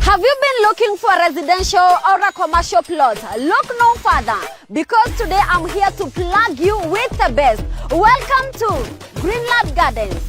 Have you been looking for a residential or a commercial plot? Look no further, because today I'm here to plug you with the best. Welcome to Greenland Gardens.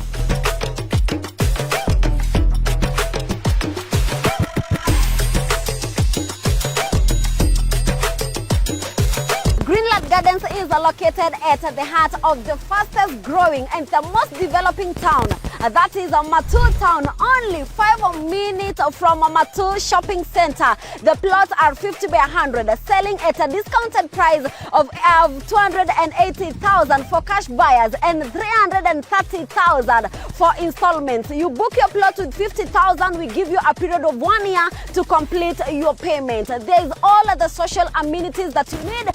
Greenland Gardens is located at the heart of the fastest growing and the most developing town. That is Matuu town, only 5 minutes from Matuu shopping center. The plots are 50 by 100, selling at a discounted price of 280,000 for cash buyers and 330,000 for installments. You book your plot with 50,000, we give you a period of 1 year to complete your payment. There is all of the social amenities that you need.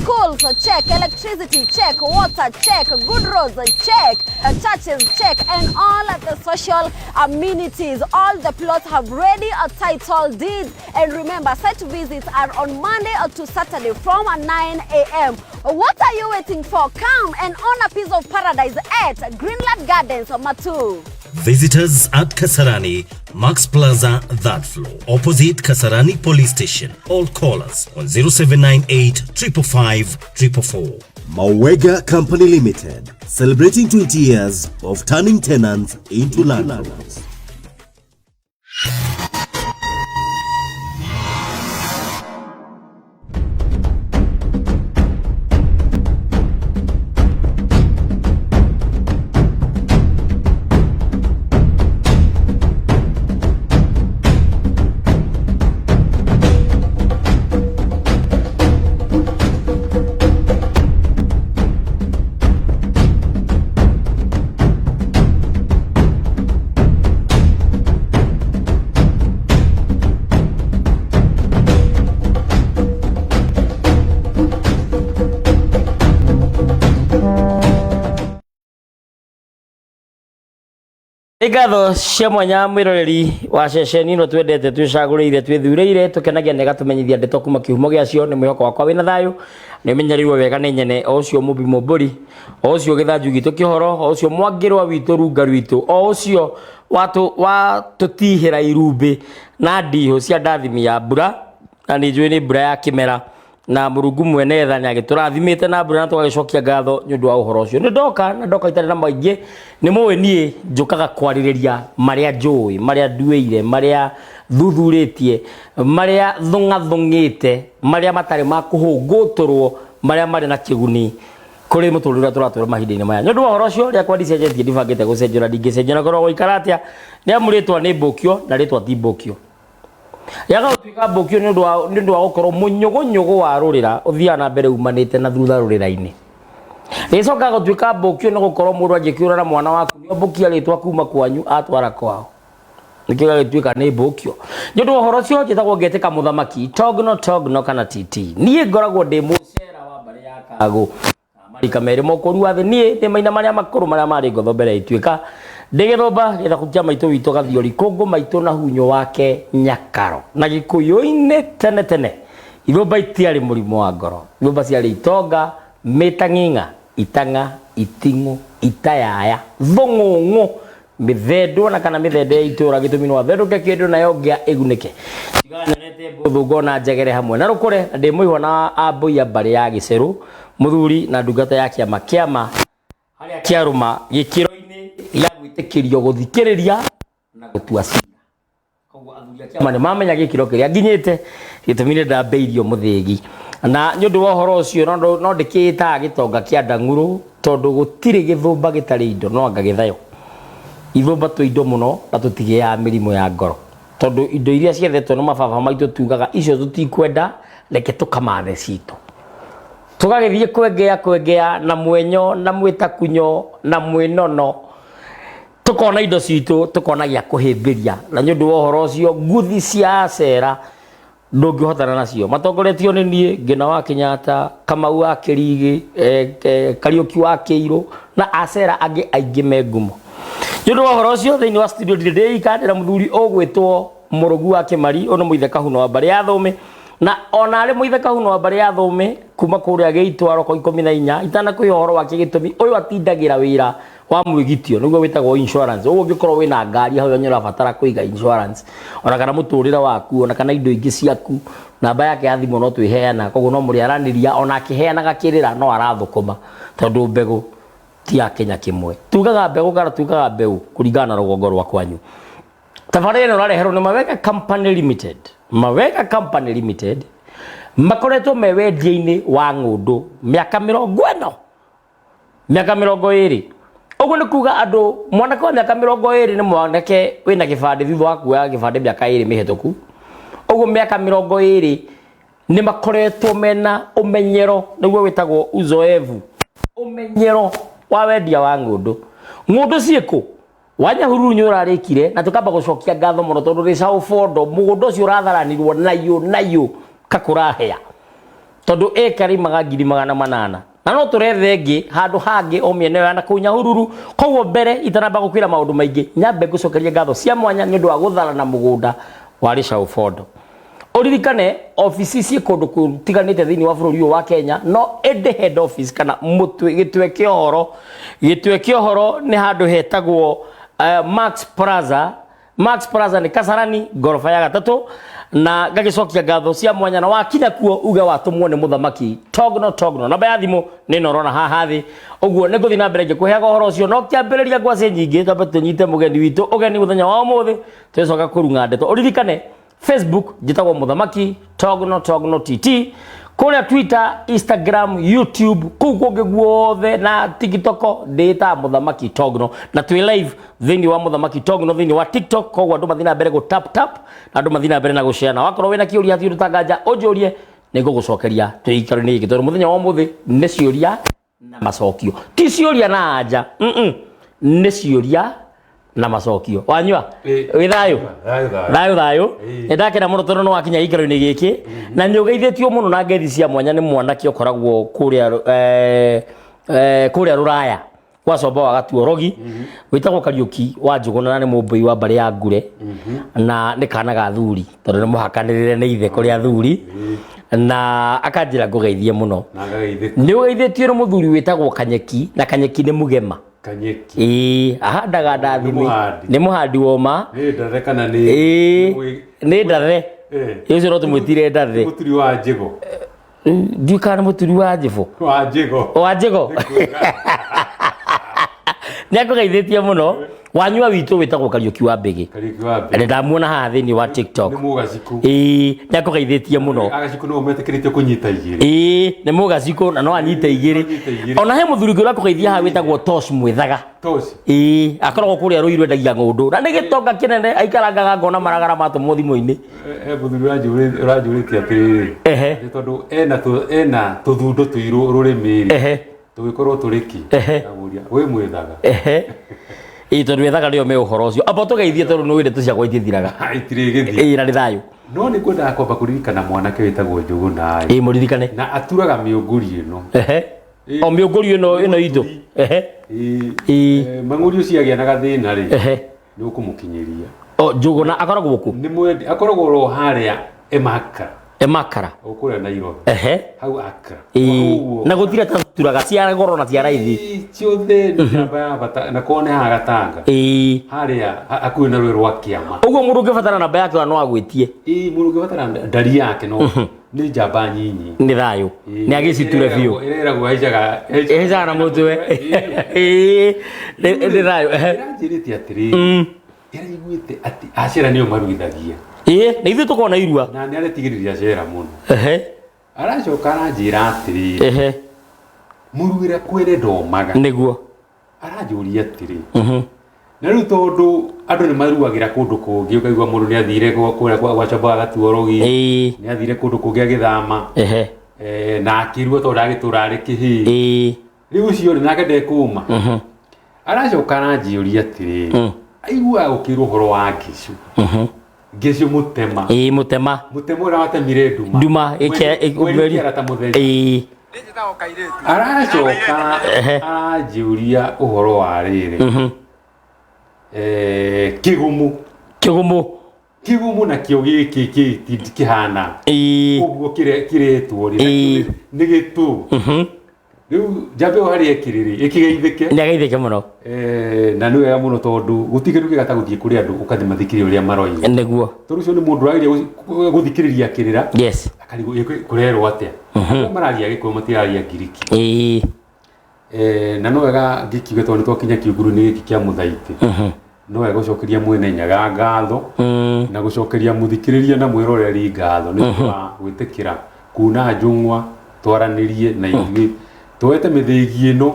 Schools, check. Electricity, check. Water, check. Good roads, check. Churches, check. And all of the social amenities. All the plots have ready a title deed. And remember, site visits are on Monday to Saturday from 9 a.m. What are you waiting for? Come and own a piece of paradise at Greenland Gardens, Matuu. Visitors at Kasarani, Max Plaza, that floor, opposite Kasarani Police Station. All callers on 0798 555 444. Mawega Company Limited, celebrating 20 years of turning tenants into landlords. Igatho cia mwanya mwiroreri wa ceceni no twendete twicagurire twithureire tukenagia nega tumenyithia ndeto kuma kihumo giacio ni mwihoko wakwa wina thayu ni menyerirwo wega ni nyene o ucio mubi mumburi o ucio githanju gitu kihoro o ucio mwangirwa witu runga rwitu o ucio wa tutihira irumbi na ndiho cia ndathimi ya mbura na ni njui ni mbura ya kimera na Murungu mwene tha ni agiturathimite na mbura na twagicokia ngatho ni undu wa uhoro ucio ni ndoka itari na maingi ni muwe nie njukaga kwaririria maria njui maria nduire maria thuthuritie maria thung'athung'ite maria matari ma kuhunguturwo maria mari na kiguni kuri muturira turatura mahinda-ini maya ni undu wa uhoro ucio ria kwandisia agentie ndibangite gucenjera ndingicenjera korwo guikara atia ni amuritwa ni Mbukio na ritwa ti Mbukio yaga utwika Mbukio ni undu wa gukorwo munyogonyogo wa rurira uthia na mbere umanite na thutha rurira-ini Ricoka gutwika Mbukio ni gukorwo mundu angikiura na mwana waku ni Mbukio ritwa kuma kwanyu atwara kwao nikio gitwika ni Mbukio ni undu wa uhoro ucio njitagwo ngeteka muthamaki togno kana TT nie ngoragwo ndi mucera wa mbare ya Kago marika meri mokoru athe nie ndi maina maria makuru maria mari ngotho mbere itwika ndegethomba getha kukia maitu wito gathiori kongo maitu na hunyo wake Nyakaro na Gikuyu-ini tene ithomba itiari murimo wa ngoro ithomba ciari itonga mitang'ing'a itanga itingu itayaya thong'ong'o mithendo na kana mithende itura gitumino wa thenduke kindu nayo ngia igunike tiganete mbuthu na njegere hamwe na rukure ndi muihwa na ambui mbari ya Giceru muthuri na ndungata ya kiama haria kiaruma gikiro-ini ya gwitikirio guthikiriria na gutua cira koguo athuri kiama ni mamenya gikiro kiria nginyite gitumire ndambeirio muthigi na ni undu wa uhoro ucio no ndikita gitonga kia Ndang'uru tondu gutire githumba gitari indo no anga githayo ithumba tu indo muno na tutige ya mirimo ya ngoro tondu indo iria ciethetwo no mababa maitu tugaga icio tutikwenda reke tukamathe citu tugagithie kwengea na mwenyo na mwitakunyo na mwinono tukona indo citu tukona gia kuhimbiria na ni undu wa uhoro ucio nguthi cia acera ndungihotana nacio matongoretio ni nie Ngina wa Kenyatta Kamau wa Kirigi Kariuki wa Kiiru na acera angi aingi mengumo ni undu wa uhoro ucio thiini wa studio ndiri ikandira muthuri ogwitwo Murugu wa Kimari ono muithe Kahuno wa mbare ya Thume na ona ari muithe Kahuno wa mbare ya Thume kuma kuria Geitwaro kwa 14 itana kwi uhoro wake gitumi uyu atindagira wira wa mwigitio niguo witagwo insurance uguo ngikorwo wina ngari hau nyora batara kuiga insurance ona kana muturira waku ona kana indo ingi ciaku namba yake ya thimu no twiheana koguo no muri araniria ona akiheanaga kirira no arathukuma tondu mbegu ti ya Kenya kimwe tugaga mbegu kana tugaga mbegu kuringana na rugongo rwa kwanyu tabarĩra ĩno ũrareherwo nĩ Mawega Company Limited. Mawega Company Limited makoretwo me wendia-inĩ wa ng'ũndũ mĩaka 40 mĩaka 20 ũguo nĩ kuga andũ mwanake wa mĩaka 20 nĩ mwanake wĩna gĩbandĩ thutha wa kuoya gĩbandĩ mĩaka 2 mĩhĩtũku ũguo mĩaka 20 nĩ makoretwo mena ũmenyero nĩguo wĩtagwo uzoevu ũmenyero wa wendia wa ng'ũndũ ciĩkũ Wanyahururu nĩũrarĩkire na tukamba gucokia ngatho mũno tondu Rĩcaũ Fondo mũgũnda ũcio ũratharanirwo nayo kakũrahĩa tondu ekari magangiri 800 na no turethe ngĩ handũ hangĩ o mĩena ya nakũu Nyahururu koguo mbere itanamba gũkwĩra maũndũ maingĩ nyambe ngũcokeria ngatho cia mwanya nĩ ũndũ wa gũtharana mũgũnda wa Rĩcaũ Fondo uririkane office ciĩ kũndũ kũtiganĩte thĩinĩ wa bũrũri wa Kenya no ende head office kana gĩtwe kĩa ũhoro nĩ handũ hetagwo Max Plaza ni Kasarani gorofa ya 3 na gagicokia ngatho cia mwanya na wakinya kuo uga watumwo ni muthamaki Togno namba ya thimu ni norona haha thi uguo ni guthi na mbere ngikuheaga uhoro ucio no kiambiriria ngwacĩ nyingĩ tambe tunyite mugeni witu ugeni muthenya wa umuthi twecoka kurunga ndeto uririkane Facebook njitagwo muthamaki Togno TT kuria Twitter, Instagram, YouTube, kuko guothe na TikTok data muthamaki Togno na twi live thini wa muthamaki Togno thini wa TikTok koguo andu mathina mbere go tap na andu mathina mbere na gushare na wakorwo wina kiuria hati utanganja ujurie nigugucokeria twikaro-ini giki tondu muthenya wa umuthi ni ciuria na macokio ti ciuria na anja ni ciuria na macokio wanyua wi thayo ndakena muno tondu no wakinya ikaro-ini giki na nyugeithĩtio muno na ngethi cia mwanya ni mwanake ukoragwo kuria Ruraya kwa Somba wa Gatuorogi witagwo Kariuki wa Njuguna na ni mumbui wa mbari ya Ngure na ni kana ga thuri tondu ni muhakanirire ni ithe kuria thuri na akanjira ngugeithie muno ni ugeithĩtio ni muthuri witagwo Kanyeki na Kanyeki ni mugema Kanyeki ahandaga ndathimi ni muhandi woma ni ndathe kana ni ndathe Yesu rotu mwitire ndathe muturi wa Njigo ndikana muturi wa Njigo Nĩakũgeithĩtie muno wanyua witũ wĩtagwo Kariuki wa Mbĩgĩ ndamuona haha thĩinĩ wa TikTok nĩakũgeithĩtie muno agaciku no metĩkĩrĩtio kũnyita igĩrĩ nĩ mũgaciku na no anyite igĩrĩ ona he mũthuri ũngĩ ũrakũgeithia haha wĩtagwo Tosh Mwĩthaga akoragwo kũrĩa Rũirũ endagia ng'ũndũ na nĩ gĩtonga kĩnene aikarangaga ngona maragara matũmwo thimũ-inĩ mũthuri ũranjũrĩtie atĩrĩrĩ tondũ ena tũthundo tũirũ rũrĩmĩ tugikorwo turiki aguria we Mwĩthaga tondu Mwĩthaga nĩo me ũhoro ũcio amba tũgeithie tondu nĩ wĩrĩ tũciakwa itithiraga itirĩgĩthiĩ na nĩ thayũ no nĩ kwendaga kwamba kũririkana mwanake wĩtagwo Njũgũna mũririkane na aturaga mĩũngũri ĩno o mĩũngũri ĩno itũ mang'ũri ũcio agĩa na gathĩna rĩ nĩ ũkũmũkinyĩria Njũgũna akoragwo gũkũ akoragwo ro harĩa Emakara okuria Nairobi hau Accra na gutira turaga cia goro na cia raithi ciothe namba bata na kone ha Gatanga haria akuĩ na rũĩ rwa Kĩama ũguo mũndũ ũngĩbatara namba yake no agwĩtie mũndũ ũngĩbatara ndari yake no nĩ njamba nyinyi nĩ thayũ nĩ agĩciture biũ ĩreragwo haicaga na mũtwe nĩ thayũ ĩranjĩrĩte atĩrĩrĩ ĩraiguĩte atĩ acera nĩo maruithagia na ithuĩ tũkorwo na irua na nĩ aretigĩrĩria cera mũno aracoka aranjĩra atĩrĩrĩ mũruĩre kwĩre ndomaga nĩguo aranjũria atĩrĩ na rĩu tondũ andũ nĩ maruagĩra kũndũ kũngĩ ũkaigua mũndũ nĩ athire kũrĩa gwa Somba wa Gatuorogi nĩ athire kũndũ kũngĩ agĩthama na akĩrua tondũ agĩtũra arĩ kĩhĩ rĩu ũcio rĩ nake ndekũma aracoka aranjũria atĩrĩ aiguaga gũkĩrwo ũhoro wa Ngicu Ngicu Mũtema Mũtema ũrĩa watemire nduma ikĩara ta mũtheri aracoka aranjũria ũhoro wa rĩrĩ kĩgumu na kĩo gĩkĩ kĩhana ũguo kĩretwo nĩ gĩtũ riu jambe hari ekiriri ikigeithike ni ageithike muno na ni wega muno tondu gutigiru gigata guthie kuri andu ukathi mathikiri uria maroiga niguo tondu cio ni mundu ragiria guthikiriria kirira yes akarigo kurero atia mararia gikuo matiraria ngiriki na no wega ngikiuge tondu twakinya kiuguru ni giki kia muthaiti no wega gucokeria mwene nyaga ngatho na gucokeria muthikiriria na mwiroreri ngatho ni twa gwitikira kuna njungwa twaranirie na ithuĩ twete mĩthĩgi ĩno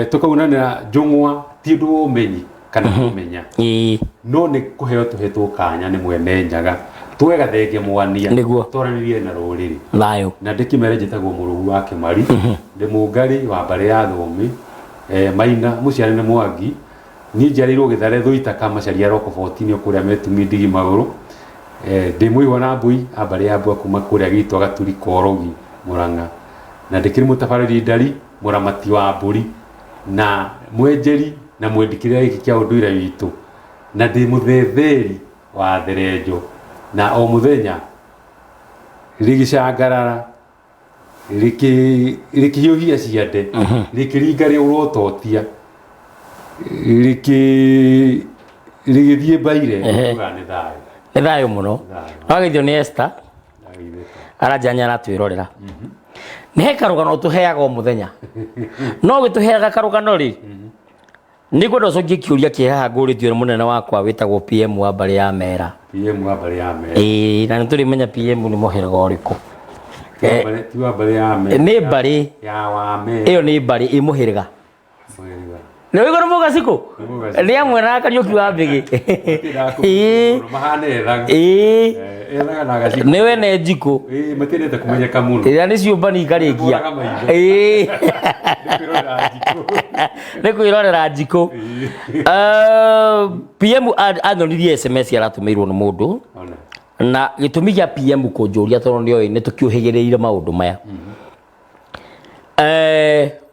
tukaunanĩra njungwa ti ũndũ ũmenyi kana kũmenya no nĩ kũheo tũhetwo kanya nĩ mwene njaga twega thenge mwania twaranirie na rũrĩrĩ thayo na ndĩkĩmere njĩtagwo mũrũgu wa Kĩmari ndĩ mũngari wa mbarĩ ya Thũmbĩ Maina mũciari nĩ Mwangi niĩ njiarĩirwo Gĩthare Thũitaka macaria Roko 14 kũrĩa Metumi Ndigi Magũrũ ndĩ mũihwa na mbui a mbarĩ ya mbua kuma kũrĩa gitwa Gaturi Korogi Murang'a na ndikiri mutabarĩri ndari muramati wa mburi na mwenjeri na mwendikĩrĩra gĩkĩ kĩa ũndũire witũ na ndĩ mũthetheri wa therenjo na o mũthenya rĩgĩcangarara rĩkĩhiũhia ciande rĩkĩringa rĩũrototia rĩgĩthiĩ mbaire nĩ thayũ mũno wageithio nĩ Esther arajanya aratwĩrorera nĩ he karũgano tũheaga o mũthenya no gĩtũheaga karũgano rĩ nĩ ngwenda ũcokie kĩũria kĩhaha ngũrĩtio nĩ mũnene wakwa wĩtagwo PM wa mbarĩ ya Mera na nĩ tũrĩmenya PM nĩ mũhĩrĩga ũrĩkũ nĩ mbarĩ ĩyo nĩ mbarĩ ĩ mũhĩrĩga nĩ wĩgũrũ mũgacikũ nĩ amwe na Kariũki wa Mbĩgĩ nĩ wene njikũ matiendete kũmenyeka mũno ĩrĩa nĩ ciũmbani ikarĩkia nĩ kwĩrorera njikũ PM anyonirie SMS aratũmĩirwo nĩ mũndũ na gĩtũmi gĩa PM kũnjũria tondũ nĩoĩ nĩ tũkĩũhĩgĩrĩire maũndũ maya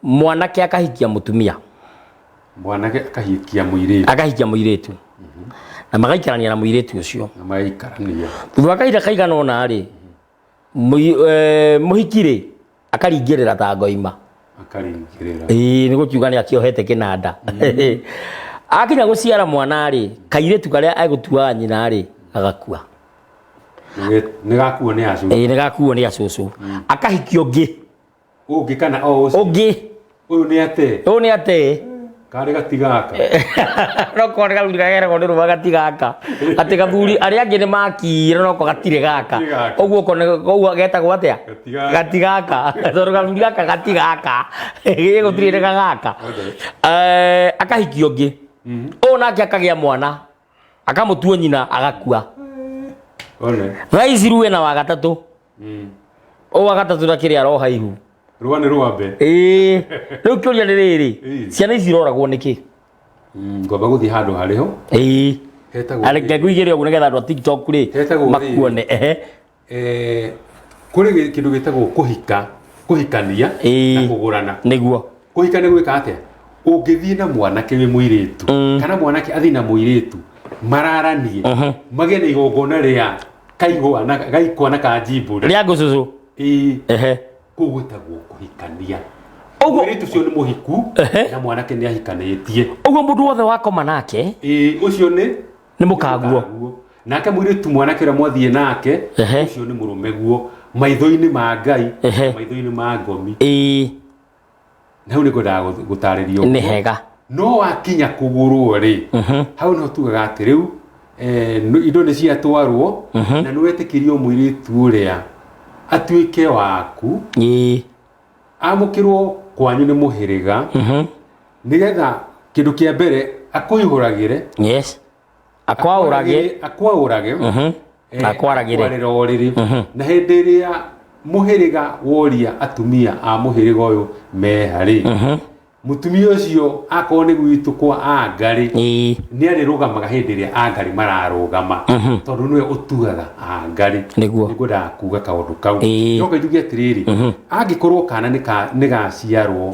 mwanake akahikia mũtumia mwanake akahikia mũirĩtu na magaikarania na mũirĩtu ũcio na magaikarania thutha kahinda kaigana ũna rĩ mũhiki rĩ akaringĩrĩra ta ngoima nĩ gũkiuga nĩ akĩohete kĩnanda akinya gũciara mwana rĩ kairĩtu karĩa egũtua nyina rĩ agakua nĩ gakuo nĩ acũcũ akahikio ũngĩ kana ũngĩ ũyũ nĩ ate kare gatigaka no kore gathuri kageragwo nĩ rũma gatigaka atĩ gathuri arĩa angĩ nĩ makire no ko gatirĩ gaka ũguo getagwo atĩa gatigaka tondũ gathuri gaka gatigaka gĩgũtirĩ nĩ gagaka akahikio ũngĩ ũũ nake akagĩa mwana akamũtua nyina agakua thaa ici rĩu ena wa gatatũ ũũ wa gatatũ na kĩrĩa aroha ihu rũa nĩ rwambe rĩu kĩũria nĩ rĩrĩ ciana ici iroragwo nĩkĩ ngomba gũthiĩ handũ harĩho ngĩkũigĩre ũguo nĩgetha andũ a TikTok rĩ makuone kũrĩ kĩndũ gĩtagwo kũhikania na kũgũrana nĩguo kũhika nĩ gwĩka atĩa ũngĩthiĩ na mwanake wĩ mũirĩtu kana mwanake athiĩ na mũirĩtu mararanie magĩe na igongona rĩa gaikwa na kanjimbũri rĩa ngũcũcũ kũu gwĩtagwo kũhikania mũirĩtu ũcio nĩ mũhiku na mwanake nĩ ahikanĩtie ũguo mũndũ wothe wakoma nake ũcio nĩ mũkaguo nake mũirĩtu mwanake ũrĩa mwathiĩ nake ũcio nĩ mũrũmeguo maitho-inĩ ma Ngai maitho-inĩ ma ngomi na hau nĩ ngwendaga gũtarĩria nĩ hega no wakinya kũgũrwo rĩ hau nĩho tugaga atĩ rĩu indo nĩ ciatwarwo na nĩ wetĩkĩrio mũirĩtu ũrĩa atuĩke waku amũkĩrwo kwanyu nĩ mũhĩrĩga nĩgetha kĩndũ kĩa mbere akũihũragĩre akwaũrage na akwaragĩre rĩrĩ na hĩndĩ ĩrĩa mũhĩrĩga woria atumia a mũhĩrĩga ũyũ meharĩ mutumia ũcio akorwo nĩ gwitũ kwa Angarĩ nĩ arĩrũgamaga hĩndĩ ĩrĩa Angarĩ mararũgama tondũ nĩwe ũtugaga Angarĩ nĩguo ngwendaga kuga kaũndũ kau njoka njuge atĩrĩrĩ angĩkorwo kana nĩ gaciarwo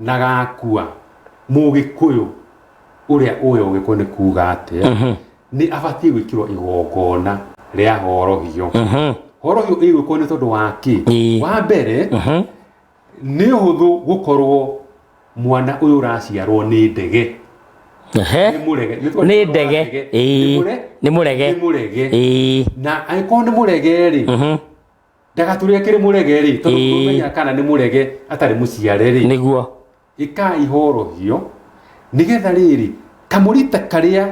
na gakua mũgĩkũyũ ũrĩa ũyũ ũgĩkũyũ nĩ kuga atĩa nĩ abatiĩ gwĩkĩrwo igongona rĩa horohio horohio ĩgwĩkwo nĩ tondũ wa kĩ wa mbere nĩ ũhũthũ gũkorwo mwana ũyũ ũraciarwo nĩ ndege nĩ mũrege nĩ ndege nĩ mũrege na angĩkorwo nĩ mũrege rĩ ndagatũrĩa kĩrĩ mũrege rĩ tondũ tũmenya kana nĩ mũrege atarĩ mũciare rĩ nĩguo ĩkai horohio nĩgetha rĩrĩ kamũrita karĩa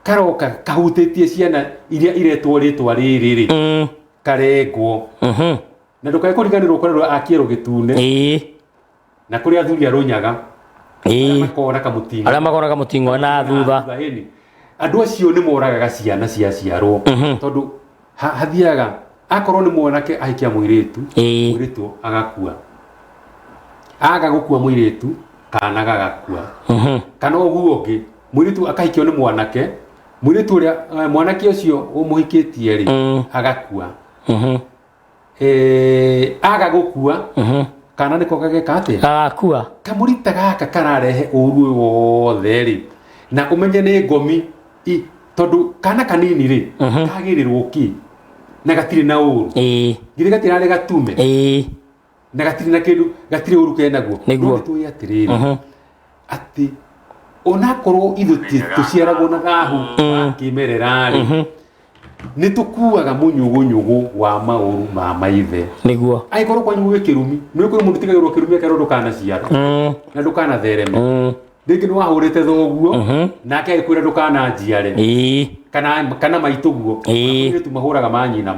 karoka kahutĩtie ciana iria iretwo rĩtwa rĩrĩ rĩ karengwo na ndũkae kũriganĩrwo kũrerwo akĩerwo gĩtune na kũrĩ athuri a Rũnyaga arĩa makoraga mũting'o na thutha andũ acio nĩ moragaga ciana ciaciarwo tondũ hathiaga akorwo nĩ mwanake ahikia mũirĩtu agakua aga gũkua mũirĩtu kana gagakua kana ũguo ũngĩ mũirĩtu akahikio nĩ mwanake mũirĩtu ũrĩa mwanake ũcio ũmũhikĩtie rĩ agakua aga gũkua kana nĩko gageka atĩa agakua kamũrita gaka kararehe ũru wothe rĩ na ũmenye nĩ ngomi tondũ kana kanini rĩ kagĩrĩrwo ki na gatirĩ na ũru githĩ gatirarĩ gatume na gatirĩ na kĩndũ gatirĩ ũru kenaguo nĩguo tũĩ atĩrĩrĩ atĩ onakorwo ithuĩ tũciaragwo na thahu wa kĩmerera rĩ nĩ tũkuaga mũnyũgũnyũgũ wa maũru ma maithe nĩguo angĩkorwo kwanyu gwĩ kĩrumi nĩ kũrĩ mũndũ tigagĩrwo kĩrumi akerwo ndũkanaciara na ndũkanathereme rĩngĩ nĩ wahũrĩte thoguo nake agĩkwĩra ndũkananjiare kana maitũguo tu mahũraga manyina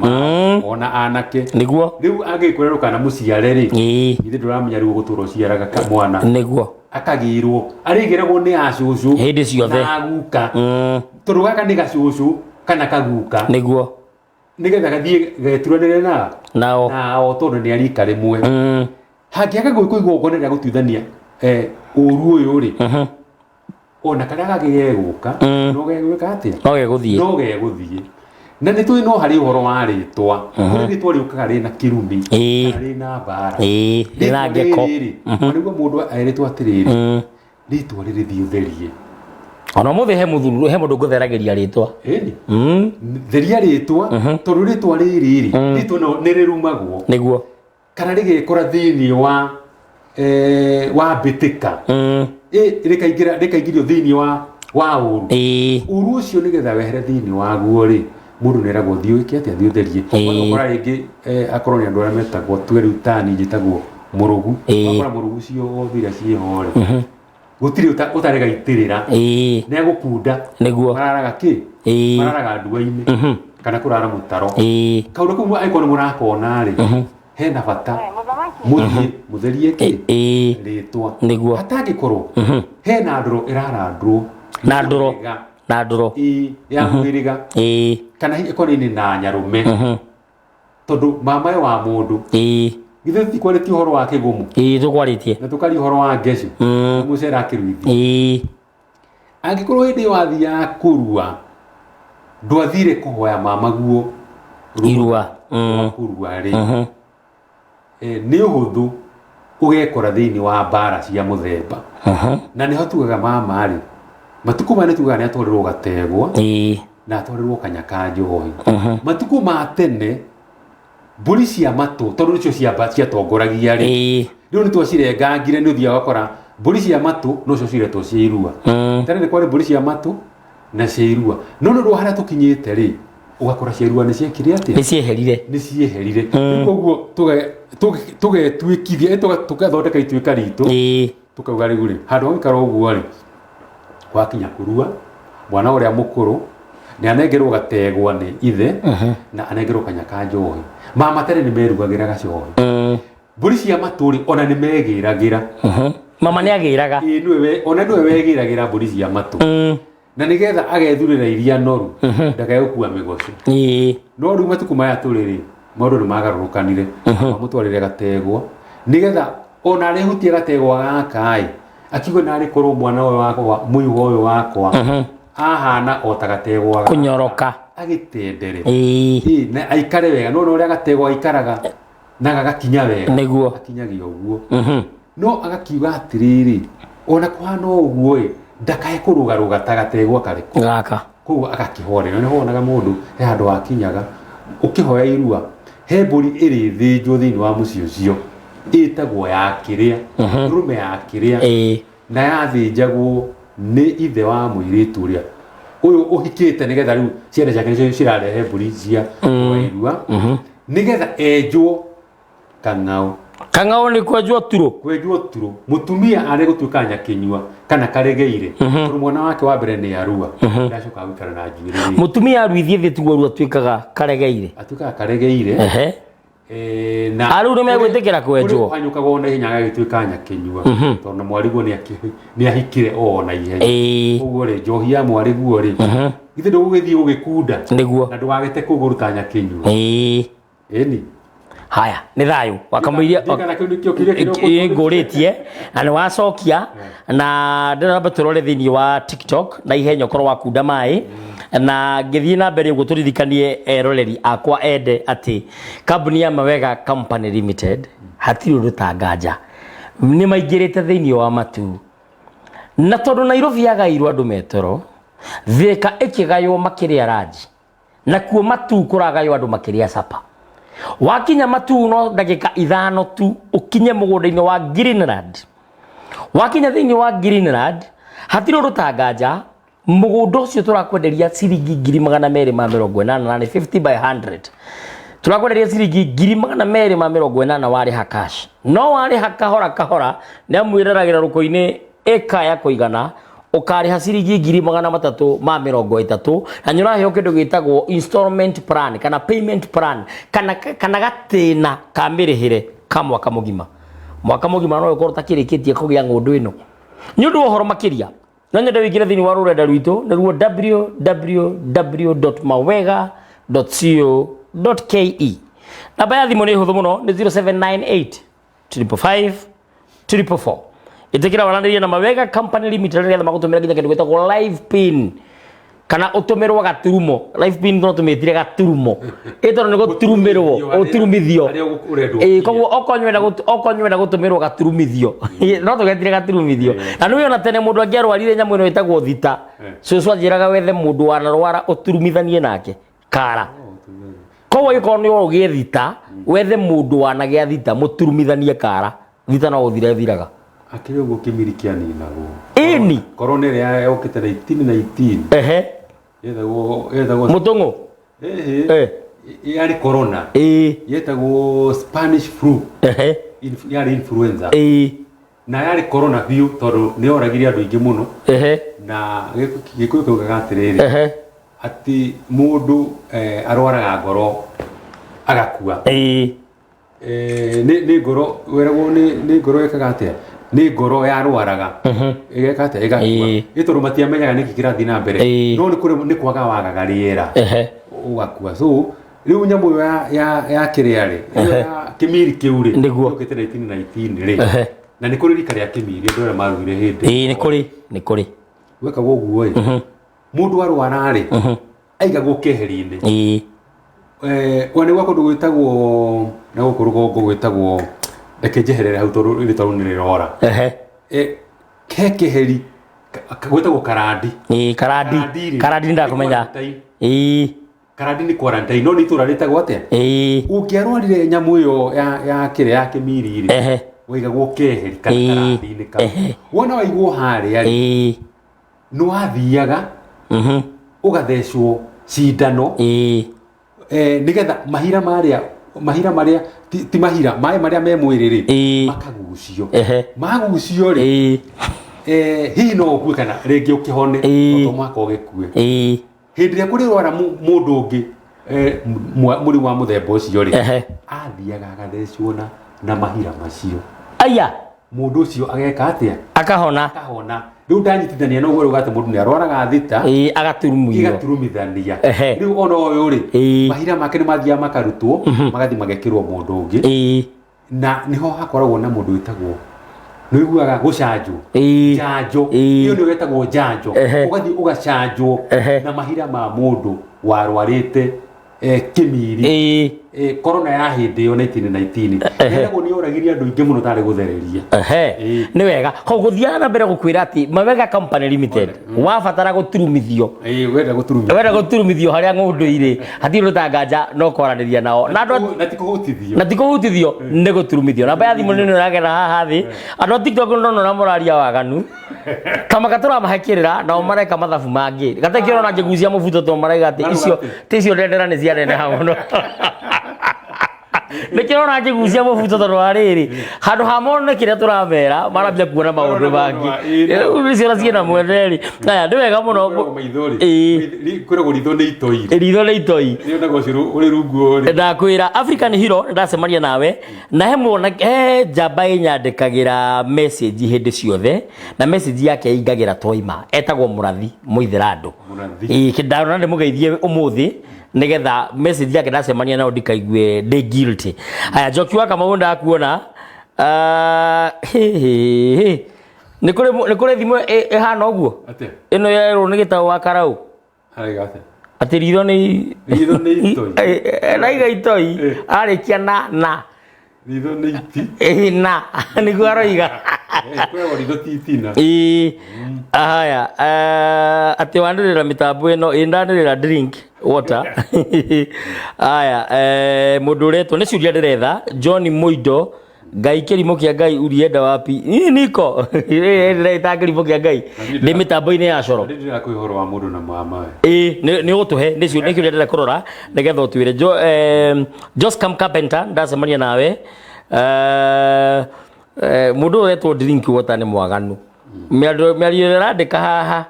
ona anake nĩguo rĩu angĩkwĩra ndũkanamũciare rĩ ithe ndũramenya rĩu gũtũra ũciaraga mwana nĩguo akagĩrwo arĩgeragwo nĩ acũcũ hĩndĩ ciothe na guka tondũ gaka nĩ gacũcũ kana kaguka nĩguo nĩgetha gathiĩ geturanĩre nao tondũ nĩ arika rĩmwe hangĩaga gwĩkwo igongona rĩa gũtuithania ũru ũyũ rĩ ona karĩa gagĩ gũka no gegwĩka atĩa no gegũthiĩ na nĩ tũĩ no harĩ ũhoro wa rĩtwa kũrĩ rĩtwa rĩũkaga rĩna kĩrumi kana rĩna mbara rĩna ngeko nĩguo mũndũ erĩtwo atĩrĩrĩ rĩtwa rĩrĩ thiĩ ũtherie ona mũthĩ he mũndũ ngũtheragĩria rĩtwa theria rĩtwa tondũ rĩtwa rĩrĩ rĩtwa nĩ rĩrumagwo nĩguo kana rĩgekora thĩinĩ wa mbĩtĩka rĩkaingĩrio thĩinĩ wa ũru ũru ũcio nĩgetha wehere thĩinĩ waguo rĩ mũndũ nĩ eragwo thiĩ wĩke atĩa thiĩ ũtherie ũgakora rĩngĩ akorwo nĩ andũ arĩa metagwo tweru tani njĩtagwo mũrũgu ũgakora mũrũgu ciothe iria ciĩho rĩ gũtirĩ ũtaregaitĩrĩra nĩ agũkunda mararaga mararaga ndua-inĩ kana kũrara mũtaro kaũndũ kau angĩkorwo nĩ mũrakona rĩ hena bata mũthiĩ mũtherie rĩtwa hatangĩkorwo hena ndũrũ ĩrarandũrwo na ndũrũ ya mwĩrĩga kana ĩkorwo-inĩ na nyarũme tondũ mamae wa mũndũ githĩ tikwarĩtie ũhoro wa kĩgumu tũkwarĩtie na tũkaria ũhoro wa ngeci mũcera akĩruithia angĩkorwo hĩndĩ wathiaga kũrua ndwathire kũhoya mamaguo irua kũrua rĩ nĩ ũhũthũ ũgekora thĩinĩ wa mbara cia mũthemba na nĩho tugaga mama rĩ matukũ maya nĩ tugaga nĩ atwarĩrwo gategwa na atwarĩrwo kanyaka njohi matukũ ma tene mbũri cia matũ tondũ nĩcio ciatongoragia rĩ rĩu nĩ twacirengangire nĩ ũthiaga ũgakora mbũri cia matũ nocio ciretwo cia irua tene nĩ kwarĩ mbũri cia matũ na cia irua no nĩ ũndũ harĩa tũkinyĩte rĩ ũgakora cia irua nĩ ciekire atĩa nĩ cieherire koguo tũgetuĩkithia tũgathondeka ituĩka ritũ tũkauga rĩu rĩ handũ hagĩikara ũguo rĩ wakinya kũrua mwana ũrĩa mũkũrũ nĩ anengerwo gategwa nĩ ithe na anengerwo kanyaka njohi mama tene nĩ merugagĩra gacohi mbũri cia matũ rĩ ona nĩ megĩragĩra mama nĩ agĩraga ona nĩwe wegĩragĩra mbũri cia matũ na nĩgetha agethurĩra iria noru ndakegũkua mĩgoco no rĩu matukũ maya tũrĩ rĩ maũndũ nĩ magarũrũkanire mamũtwarĩre gategwa nĩgetha ona arĩhutia gategwa gaka ĩ akiuga narĩ korwo mwana ũyũ wakwa mũigo ũyũ wakwa ahana o ta gategwa kũnyoroka agĩtendere na aikare wega no ũrĩa gategwa aikaraga na gagakinya wega nĩguo akinyagia ũguo no agakiuga atĩrĩrĩ ona kũhana ũguo ĩ ndakae kũrũgarũga ta gategwa karĩ gaka koguo agakĩhorera nĩ wonaga mũndũ he handũ wakinyaga ũkĩhoya irua he mbũri ĩrĩ thĩnjwo thĩinĩ wa mũciĩ ũcio itagwo ya kiria rume ya kiria na yathinjagwo ni ithe wa muiritu uria uyu uhikite nigetha riu ciana ciake nicio cirarehe mburi cia wairua nigetha enjwo Kang'au ni kwenjwo turo mutumia ari gutuika nyakinyua kana karegeire turu mwana wake wa mbere ni arua ndacoka gwikara na njuiri mutumia aruithie thituo ru atuikaga karegeire na aru ni megwitikira kwenjwo anyukaga ona hinya agituika nyakinyua tondu mwariguo ni ahikire ona ihenya uguo ri njohi ya mwariguo ri ithe ndugugithie ugikunda niguo na ndugagite kuguruta nyakinyua eni haya ni thayu wakamuiria nguritie na ni wacokia na ndiramba turore thini wa TikTok na ihenyo korwo wakunda mai na ngithie na mbere guturirikanie eroreri akwa ende ati kambuni ya Mawega Company Limited hatiri rutanganja ni maingirite thini wa matu na tondu Nairobi yagairwo andu metoro thika ikigaywo makiria raji na kuo matu kuragaywo andu makiria sapa wakinya matu no ndagika 5 tu ukinye mugunda-ini wa Greenland wakinya thini wa Greenland hatiro rutanganja mugunda ucio turakwenderia ciringi 280 na ni 50 by 100 turakwenderia ciringi 280 wari hakash no wari kahora ni amwireragira ruko-ini eka ya kuigana ukariha ciringi 330 na nyurahe kindu gitagwo installment plan kana payment plan kana gatina ka mirihire ka mwaka mugima no ukorwo takirikitie kugia ngundu ino ni undu uhoro makiria na nyende wikire thini wa rurenda rwito niruo www.mawega.co.ke namba ya thimu ni huthu muno ni 0798 555 444 itikira warandiria na Mawega Company Limited ya magutumira nginya kindu gitagwo live pin kana utumirwa gaturumo live pin no tumetire gaturumo ito ni guturumirwo uturumithio koguo okonywenda gutumirwo gaturumithio no tugetire gaturumithio na niwe ona tene mundu angiarwarire nyamu ino itagwo thita cucu anjiraga wethe mundu wanarwara uturumithanie nake kara koguo iko ni ugie thita wethe mundu wanagia thita muturumithanie kara thita no uthiraga akiri ugo kimirikia ninago eni corona ya yokite 19 yetagwo mutongo yari corona yetagwo Spanish flu yari influenza na yari corona view tondu ni oragiria andu ingi muno na gikuyu kugaga atiriri ati mundu arwaraga ngoro agakua ni ngoro weragwo ni ngoro ekaga atia ni ngoro yarwaraga igeka atia igakua ituru matiamenyaga niki kirathi na mbere no ni kwaga wagaga riera ugakua so riu nyamu ya kiriari ya kimiri kiuri ukite 19 ri na ni kuri rika ria kimiri andu ara marugire hindi ni kuri weka guguo mundu arwara ri aigagwo keheri-ini wani wako ndugwitagwo na guku rugongo gwitagwo reke njeherere hau tondu iri tondu ni rora keheri gwitagwo karandi karandi ndakumenya karandi ni quarantine no ni tura ritagwo atia ungiarwarire nyamu iyo ya kire ya kimiri ri wigagwo keheri kana karandi-ini ka wona waigwo haria ri no athiaga ugathecwo cindano nigetha mahira maria ti mahira maria me mwiriri makagucio magucio ri hi no ukue kana ringi ukihone to mwaka ugikue hindi ya kuri rwara mundu ungi muri wa muthemba ucio ri athiaga agathecwo na mahira macio aya mundu ucio ageka atia akahona riu ndanyitithania no gwe ugate mundu ni arwaraga thita igaturumithania riu ona uyu ri mahira make ni mathia makarutwo magathi magekirwo mundu ungi na niho hakoragwo na mundu witagwo niguaga gucanjwo njanjo iyo ni wetagwo njanjo ugathi ugacanjwo na mahira ma mundu warwarite kimiri corona ya hindi yo 1919 nego ni oragiria andu ingi muno tari guthereria ni wega ko guthia na mbere gukwira ati Mawega Company Limited wabatara guturumithio wenda guturumithio haria ngundu ire hatiru tanganja no kwaraniria nao na tikuhutithio ni guturumithio namba ya thimu nini uragera haha thi andu TikTok no na muraria waganu kama gatura mahekirira nao mareka mathabu mangi gatekiro na ngigucia mubuto to maraiga ati icio ndendera ni cia nene ha muno nikirona ngigucia mubuto to rwariri handu hamone kiria turamera marambia kuona maundu bangi icio ciina mwenderi aya ndi wega muno kwira ritho ni itoi ni ndago ciru uri rungu ri ndakwira African Hero ndacemania nawe na he njamba inyandikagira message hindi ciothe na message yake ingagira toima etagwo Murathi Muithirandu kidaro ndi mugeithie umuthi nigetha message yake ndacemania nao ndikaigue ndi guilty aya Njoki wa Kamau ndakuona ni kure thimu ehana uguo ino yero ni gitaũ wa Karau harigate ati ritho ni itoi raiga itoi arikia na ritho ni iti na ni guaroiga kwera ritho titina haya ati wandirira mitambo ino indandirira drink water haya mundu uretwo ni ciuria ndiretha John Muindo Ngai kirimo kia Ngai urienda wapi niko ndira kirimo kia Ngai ndi mitambo-ini ya coro ndira kwihoro wa mundu na mama ni utuhe ni cio ni kiuria ndira kurora nigetha utwire Jos Carpenter ndacemania nawe mundu uretwo drink water ni mwaganu miario randika haha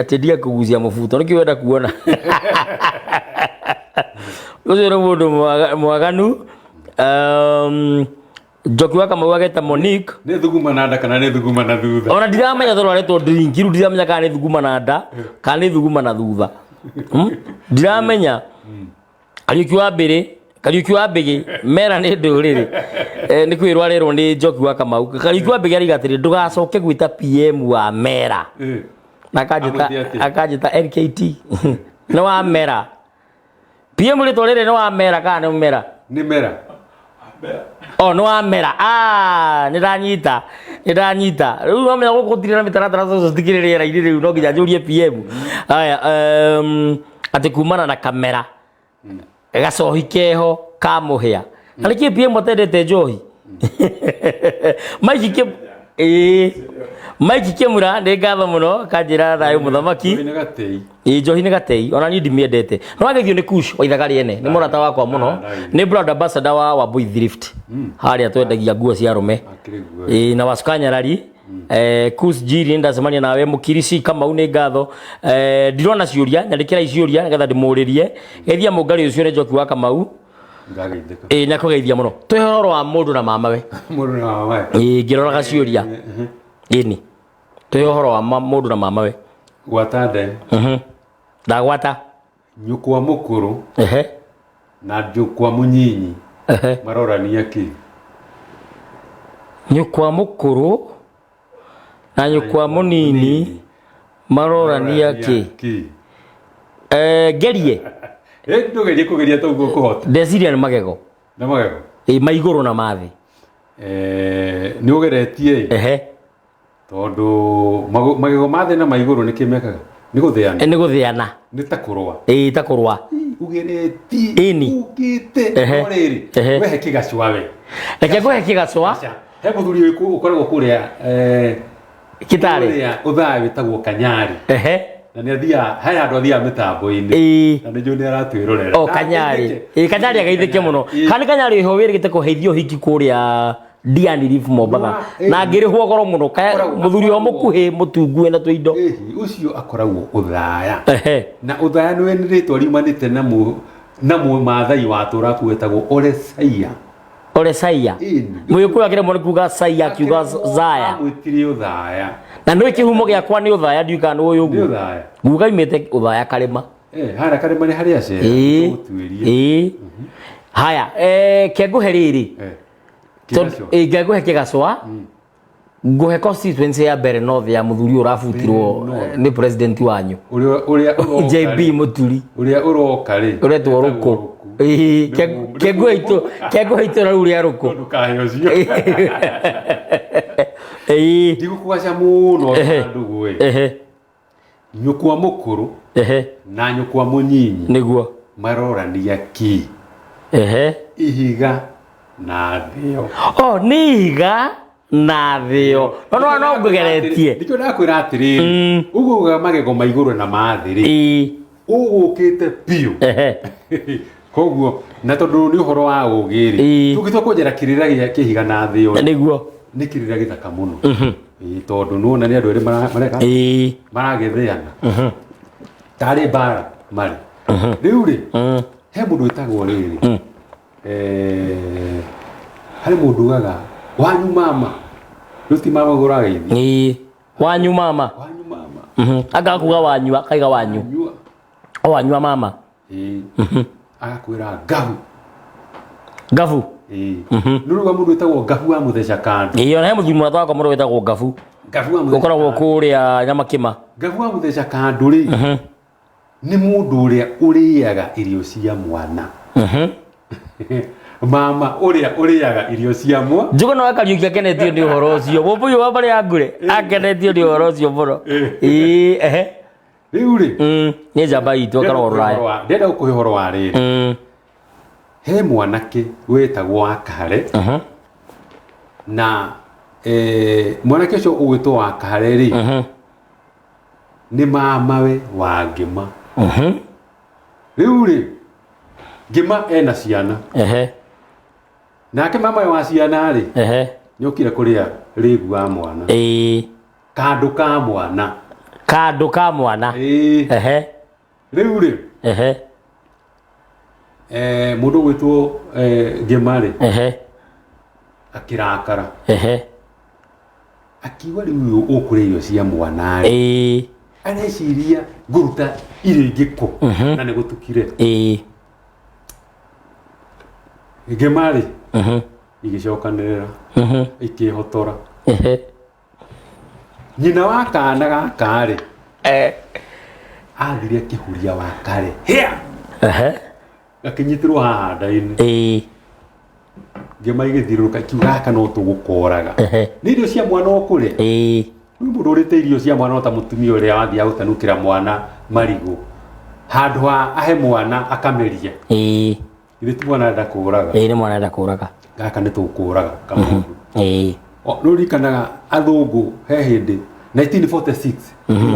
ati ndia kugucia mubuto niki wenda kuona ucio ni mundu mwaganu Njoki wa Kamau ageta Monique ni thuguma na nda kana ni thuguma na thutha ona ndiramenya thoro aretwo drink ru ndiramenya kana ni thuguma na nda kana ni thuguma na thutha ndiramenya Kariuki wa mbere mera ni nduriri ni kwirwa rero ni Njoki wa Kamau Kariuki wa mbere arigatire ndugacoke gwita PM wa mera na akajita NKT no wa mera PM ri torere no wa mera kana ni mera ni mera no wa mera niranyita riu no menya gukutire na mitaratara zo zitikirire ra iri riu no nginya njurie PM haya ati kumana na kamera gacohi keho kamuhia aliki PM atendete njohi Mike Kemura ndi ngatho muno kanjira thayo muthamaki njohi ni gatei ona ni ndimiendete no agethio ni Kush wa ithagari ene ni murata wakwa muno ni brand ambassador wa Boy Thrift haria twendagia nguo cia rume na wasukanyarari Kush Jiri ndacemania nawe Mukirisi Kamau ni ngatho ndirona ciuria nyandikira iciuria nigetha ndimuririe geithia mungari ucio ni Njoki wa Kamau ngageithika nyakugeithia muno twihoro wa mundu na mamawe mundu na mamawe ngiroraga ciuria ini twihoro wa mundu na mamawe gwatande ndagwata nyukwa mukuru na nyukwa munyinyi marorania ki nyukwa mukuru na nyukwa munini marorania ki gerie ndugerie kugeria tuguo kuhota ndeciria ni magego na magego maiguru na mathi ni ugeretie tondu magego mathi na maiguru ni kimekaga ni guthiana ni ta kurwa ta kurwa ugeretie ini ukite oriri wehe kigacwa we reke gwehe kigacwa he muthuri ukoragwo kuria kitari uthawi tagwo Kanyari na ni athia haya andu athia mitambo-ini na ni njuni aratwirorera Kanyari Kanyari agaithike muno kana Kanyari ho wirigite kuheithio hiki kuria Diani Reef Mombatha na ngirihwo goro muno muthuri o mukuhi mutungu na twindo ucio akoragwo uthaya na uthaya ni wenirito riumanite na Maathai watura kuetagwo Ole Saia muyukuru akire mo kuga Saia kiuga Zaya mwitiri uthaya na no ikihumo giakwa ni uthaya ndiuka ni uyu ni uthaya nguga imete uthaya karima hara karima ni haria ce gutwirie haya kenguhe riri kenguhe kigacwa nguhe constituency ya mbere north ya muthuri urabutirwo ni president wanyu uria JB Muturi uria uroka ri uretwo ruko kegwe ito ra uria ruko ndukahe ucio ndigukwasha muno ndugu we nyukwa mukuru na nyukwa munyinyi niguo marorania ki ihiga na thio nihiga na thio no ngugeretie ndiko ndakwira atiriri uguga magego maiguru na mathiri ugukite piu koguo na tondu ni uhoro wa ugiri tugitwa kunjera kirira gia kihiga na thio niguo ni kirira githaka muno tondu nuona ni andu eri mareka maragetheana tari bara mari riu ri he mundu witagwo riri hari mundu ugaga wanyu mama ruti mama gurageithi wanyu mama agakuga wanyu akaiga wanyu wanyu mama agakwira gavu nuruga mundu witagwo gavu wa mutheca kandu na he muthuri mwatha wakwa mundu witagwo gavu ukoragwo kuria Nyamakima gavu wa mutheca kandu ri ni mundu uria uriaga irio cia mwana mama uria uriaga irio cia mwa njugo no akariukia kenetio ni uhoro ucio mubuyu wa bari angure akenetio ni uhoro ucio muno riu ri ni njamba itu akarwo ruraya ndenda gukuhe uhoro wa riri he mwanake wetagwo Wakare na mwanake ucio ugwitwo Wakare ri ni mamawe wa Ngima riu ri Ngima ena ciana nake mamawe wa ciana ri nyokire kuria rigu wa mwana kandu ka mwana riu ri mundu gwitwo Ngima ri akirakara akiwa riu ukuria irio cia mwana ri areciria nguruta irio ingiko na ni gutukire Ngima ri igicokanirira ikihotora nyina wa kana gaka ri athire akihuria Wakare gakinyitirwo haha nda-ini Ngima igithiruruka ikiuga gaka no tugukoraga ni irio cia mwana ukure mundu urite irio cia mwana ta mutumia uria wathia gutanukira mwana marigu handu ha ahe mwana akameria ithe ti mwana nda kuraga ni mwana nda kuraga gaka ni tukuraga kamundu no rikanaga athungu he hindi 1946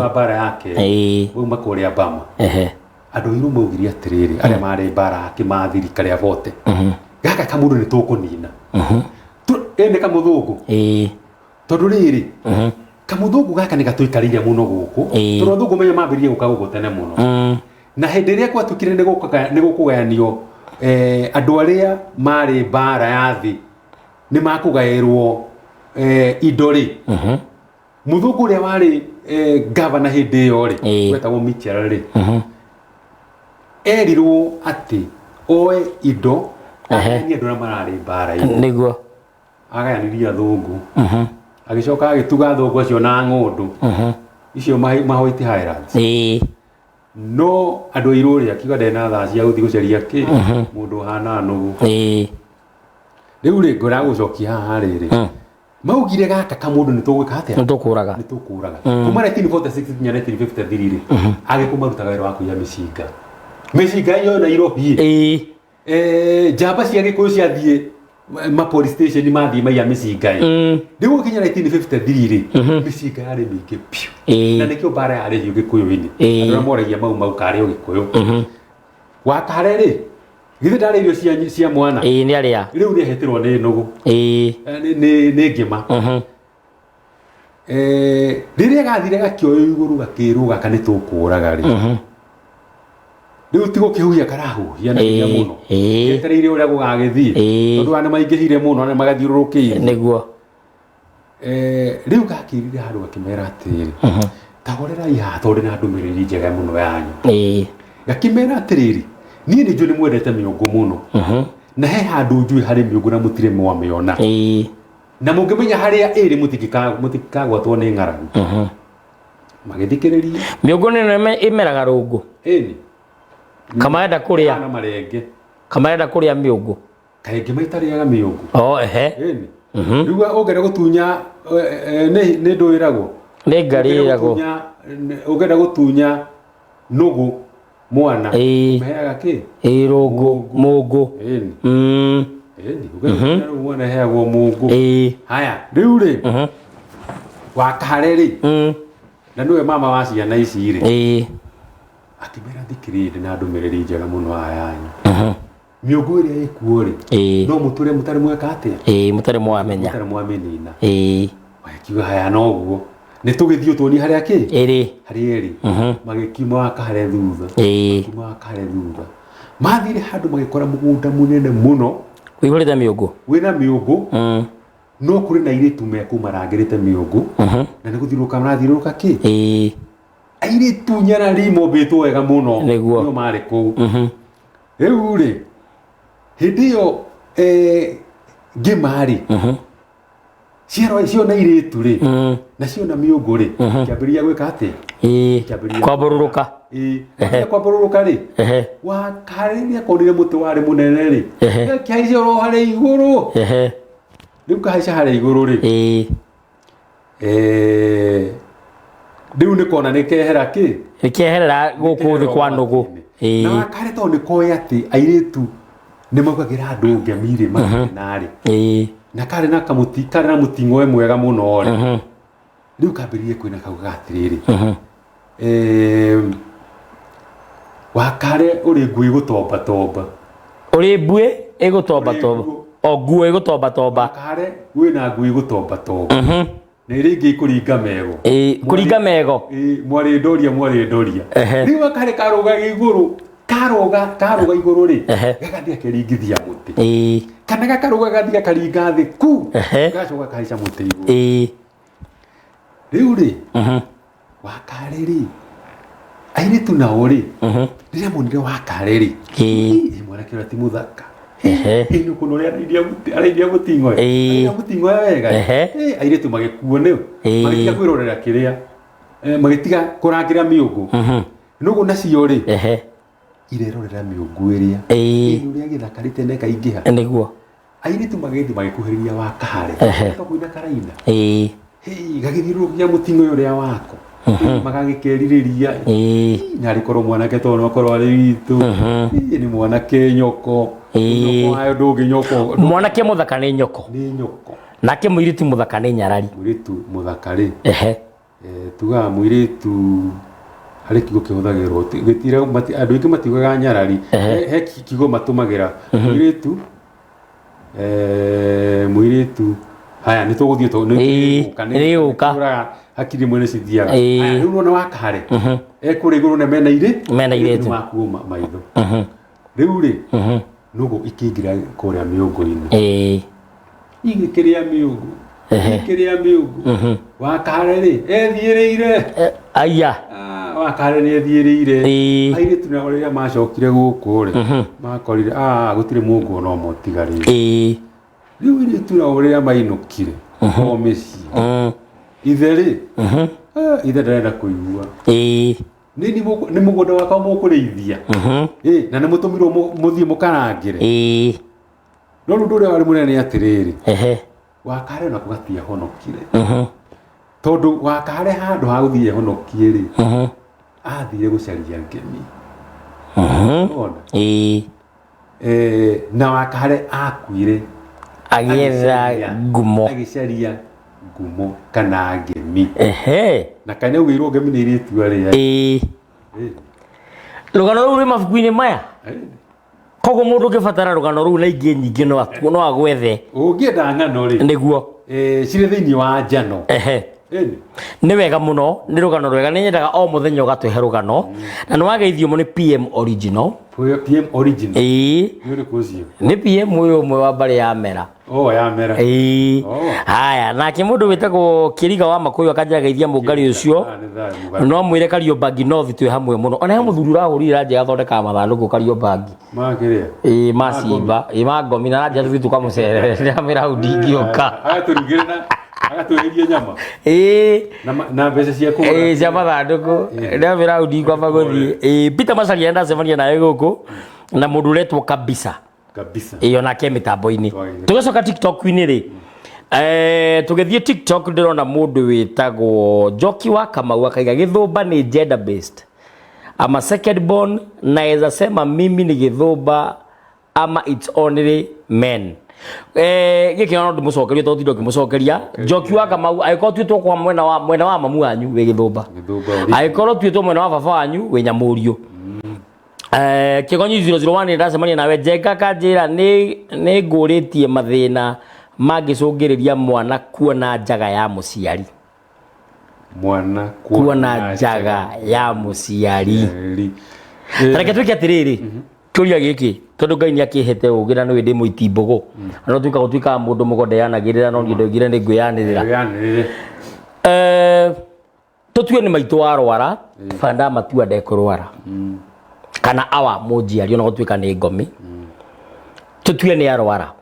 wa bara yake uma kuria Bama andu iru maugiri atiriri aria mari bara kimathiri karia vote gaka kamundu ni tukunina ene kamuthungu tondu riri kamuthungu gaka ni gatuikariria muno guku tondu athungu menya mambirie guka guku tene muno na hindi iria kwatukire ni gukugayanio andu aria mari bara ya thi ni makugairwo indo ri muthungu uria wari governor hindi iyo ri wetagwo Mitchell ri erirwo ati oe indo ni andu aria marari bara niguo agayaniria athungu agicoka agituga athungu acio na ng'undu icio mahoiti Highlands no andu airu ri akiuga ndena thaa cia guthi guceria ki mundu hana nugu riu ri ngora gucokia haha riri maugire gaka kamundu ni tugwika atia ni tukuraga kuma 1946 nginya 1953 ri agikumarutaga wira wa kuiya micinga iyo Nairobi jamba cia Gikuyu ciathie ma police station mathie maiya micinga riu kinya 1953 ri micinga yari mingi piu na nikio bara yari hiu Gikuyu-ini andu moragia mau kari o Gikuyu Wakare ri githe ndari irio cia mwana ni aria riu ni hetirwo ni nugu ni Ngima riria gathire gakioyo iguru gakiru gaka ni tukuraga ri riu tigo kihuia karahuhia na hinya muno yetereire uria gugagithie tondu ana maingihire muno na magathiururukiire niguo riu gakirire handu gakimera atiriri tagorerai haha tondu na ndumiriri njega muno yanyu gakimera atiriri nie ni njui ni mwendete miungu muno na he handu njui hari miungu na mutire mwamiona na mungimenya haria iri mutikagwatwo ni ng'aragu magithikiririe mĩũngũ nĩ ĩmeraga rũngũ kama enda kũrĩa na marenge kama enda kũrĩa mĩũngũ kaingĩ maitarĩaga mĩũngũ rĩu ũngenda gũtunya nĩ ndũĩragwo nĩ ngarĩragwo ũngenda gũtunya nũgũ mwana meaga kĩ rũngũ mũngũ ũngenda mwana heagwo mũngũ haya rĩu rĩ wakare rĩ na nĩwe mama wa ciana ici rĩ akĩmera thikĩrĩrie na ndũmĩrĩri njega mũno ayanyu mĩũngũ ĩrĩa ĩkuo rĩ no mũtũre mũtarĩ mweka atĩa mũtarĩ mwamenya mũtarĩ mwamĩnina wakiuga haya noguo nĩ tũgĩthiĩ ũtũoni harĩa kĩ harĩa ĩrĩ magĩkiuma wakahare thutha mathire handũ magĩkora mũgũnda mũnene mũno wĩihũrĩte mĩũngũ wĩna mĩũngũ no kũrĩ na airĩtu mekũu marangĩrĩte mĩũngũ na nĩ gũthiũrũrũka marathiũrũrũka kĩ airĩtu nyarari mombĩtwo wega mũno nĩo marĩ kũu rĩu rĩ hĩndĩ ĩyo ngĩma rĩ ciona airĩtu rĩ na ciona mĩũngũ rĩ kĩambĩrĩria gwĩka atĩ kwambũrũrũka kwambũrũrũka rĩ wakarĩria konire mũtĩ warĩ mũnene rĩ kĩhaica oro harĩa igũrũ rĩu kahaica harĩa igũrũ rĩ rĩu nĩ kona nĩ kehera kĩ nĩ keherera gũkũ thĩ kwa nũgũ na wakare tondũ nĩ koĩ atĩ airĩtu nĩ maugagĩra andũ ngemi rĩ makenarĩ na karĩ na mũting'oe mwega mũno rĩ rĩu kambĩrĩrie kwĩna kauga atĩrĩrĩ wakare ũrĩ ngui gũtombatomba ũrĩ mbuĩ ĩgũtombatomba o nguo ĩgũtombatomba wakare wĩna ngui gũtombatomba na ĩrĩ ingĩ kũringa mego kũringa mego mwarĩ ndoria rĩu wakare karũga igũrũ karoga igũrũ rĩ gagathiĩ akĩringithia mũtĩ kana gakaroga gathiĩ akaringa thĩ ku gacoka kahaica mũtĩ igũrũ rĩu rĩ wakare rĩ airĩtu nao rĩ rĩrĩa monire wakare rĩ mwanake ũrĩa ti mũthaka nĩ kũno ũrĩa araidia mũting'oe wega airĩtu magĩkuo nĩo magĩtiga kwĩrorera kĩrĩa magĩtiga kũrangĩra mĩũngũ nũgũ nacio rĩ irerorera mĩũngũ ĩrĩa ũrĩa gĩthakarĩte na ĩkaingĩha nĩguo airĩtu magĩthiĩ magĩkuhĩrĩria wakare tokwĩna karaina gagĩthiũrũrũkia mũting'oe ũrĩa wako magagĩkerirĩria na arĩkorwo mwanake tondũ nokorwo arĩ witũ nĩ mwanake nyoko ndũngĩ nyoko mwanake mũthaka nĩ nyoko nake mũirĩtu mũthaka nĩ nyarari mũirĩtu mũthaka rĩ tugaga mũirĩtu harĩ kiugo kĩhũthagĩrwo gĩtira andũ aingĩ matiugaga nyarari he kiugo matũmagĩra mũirĩtu haya nĩ tũgũthiĩ nĩgũka hakiri mwene cithiaga rĩu rwona wakare ekũrĩa igũrũ na mena irĩtu makuo maitho rĩu rĩ nũgũ ikĩingĩra kũrĩa mĩũngũ-inĩ igĩkĩrĩa mĩũngũ wakare rĩ ethiĩrĩire wakare nĩ ethiĩrĩire airĩtu nao rĩrĩa macokire gũkũ rĩ makorire gũtirĩ mũngũ ona ũmwe ũtigarĩte rĩu airĩtu nao rĩrĩa mainũkire o mĩciĩ ithe rĩ ithe ndarenda kũigua nĩ mũgũnda wakwa mũkũrĩithia na nĩ mũtũmirwo mũthiĩ mũkarangĩre no rĩu ũndũ ũrĩa warĩ mũnene atĩrĩrĩ wakare onako gatiahonokire tondũ wakare handũ ha gũthiĩ ehonokie rĩ athire gũcaria ngemi na wakare akuire agĩcaria ngumo kana ngemi na kana ũgĩirwo ngemi nĩ irĩtua rĩa rũgano rũu rwĩ mabuku-inĩ maya koguo mũndũ ũngĩbatara rũgano rũu na ingĩ nyingĩ no agwethe ũngĩenda ng'ano rĩ nĩguo cirĩ thĩinĩ wa njano nĩ wega mũno nĩ rũgano rwega nĩ nyendaga o mũthenya ũgatũhe rũgano na nĩ wageithio mũno nĩ PM Original PM Original nĩ PM ũyũ ũmwe wa mbarĩ ya Mera ya mera. Haya, nake mundu witagwo Kiriga wa Makuyu akanjagaithia mungari ucio. No mwire Kariobangi North twi hamwe muno. Ona he muthuri urahurira nje athondeka mathanduku Kariobangi. Makiria. Macimba. Mangomi na nje twi tukamucerere. Ndia mira udingioka. Agatuheria nyama. Na mbeca cia kugura. Cia mathanduku. Ndia mira udingwa maguthie. Peter Macharia ndacemania nawe guku na mundu uretwo kabisa. Iyo nake mitambo-ini. Tugacoka TikTok-ini ri. Tugethie TikTok ndirona mundu witagwo Njoki wa Kamau akaiga Githumba ni gender based. Ama second born naweza sema mimi ni Githumba ama it's only men. Giki ono ndimucokeria to tindo kimucokeria Njoki wa Kamau aiko twitwo kwa mwena wa mamu wanyu we Githumba. Aiko twitwo mwena wa baba wanyu we Nyamurio. Kigonyi 001 ndacemania nawe Njenga kanjira ni nguritie mathina mangicungiriria mwana kuona njaga ya muciari. Mwana kuona njaga ya muciari. Tareke twike atiriri turia giki tondu Ngai ni akihete ugira no ndi muitimbogo no twika gutwika mundu mugonde yanagirira no ngindo ngire ndi ngwiyanirira. Tutue ni maitu warwara banda matua ndekurwara. Kana awa mujiari ona gutwika ni ngomi. Tutue ni arwara.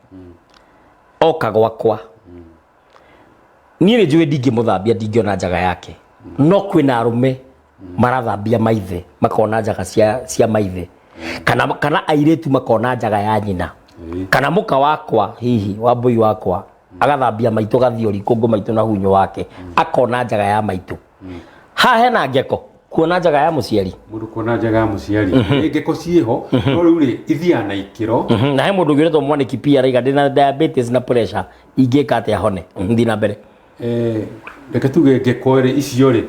Oka gwakwa. Ni ni njui ndingi muthambia ndingiona njaga yake. No kwina arume marathambia maithe makona njaga cia maithe. Kana airetu makona njaga ya nyina. Kana muka wakwa hihi wa mbui wakwa agathambia maitu gathiori kungu maitu na hunyo wake akona njaga ya maitu. Ha hena ngeko kuona njaga ya muciari. Mundu kuona njaga ya muciari. Ngeko cieho no riu ri ithia na ikiro. Na he mundu giretwo mwaniki pia raiga ndina diabetes na pressure ingika ate hone ndi na mbere. Reke tuge ngeko ri icio ri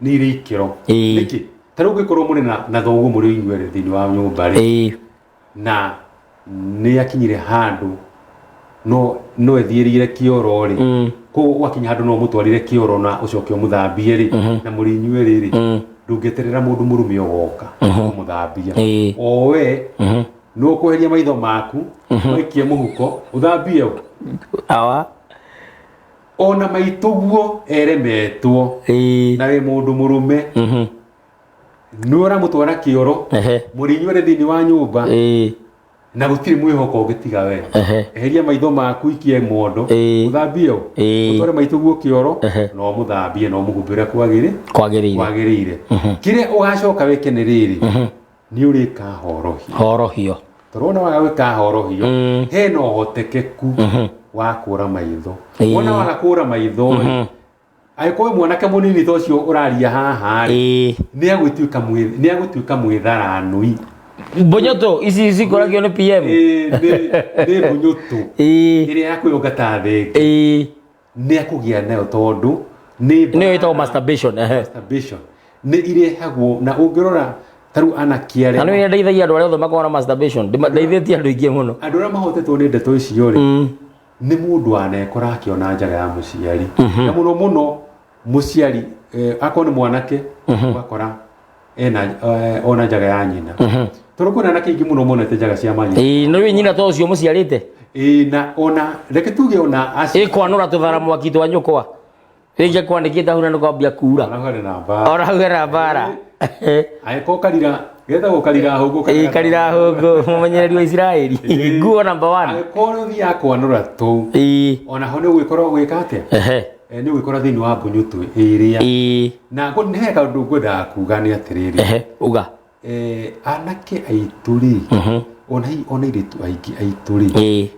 ni iri ikiro. Niki taru gikorwo muri na thoguo muri inyuere thini wa nyumba ri. Na ni akinyire handu no ethierire kioro ri ko wakinya handu no mutwarire kioro na ucokio muthambie ri na muri inyuere ri ndungeterera mundu murume ogoka muthambia owe no kuheria maitho maku maikie muhuko uthambie awa ona maituguo eremetwo na we mundu murume nura mutwara kioro muri inyuere thini wa nyumba na gutiri mwihoko ugitiga we eheria maitho maku ikie mondo uthambie utware maituguo kioro no muthambie no muhumbire kwagirire kire ugacoka weke ni riri ni urika horohio turona waga wika horohio he no hotekeku wa kura maitho wona waga kura maitho aikowe mwanake munini tocio uraria haha ni agutwika mwitharanui Bonyoto ici koragio ni PM ni bonyoto ire yakuyonga ta thenge ni akugia nayo tondu ni ito masturbation ni irehagwo na ungirora taru anakiare anu ni ndeithagia andu aria othe makona masturbation ndeithitie andu ingi muno andu aria mahotetwo ni ndeto icio ri ni mundu anekora akiona njaga ya muciari na muno muciari akona mwanake akora ona njaga ya nyina turukuna na kingi muno te njaga cia manyina no nyina to cio muciarite na ona reke tuge ona aci kwanura tuthara mwaki twa nyukwa rije kwandikita huna no kwambia kura ora hugera bara aiko karira getha gukarira hugo karira hugo mumenyereri wa Israeli nguo number 1 aiko ruthi yakwanura tu ona ho ni gwikora gwikate ni gwikora thini wa mbunyu iria na ngo ne ka ndu ngoda kuga ni atiriri uga anake aituri ona iritu aingi aituri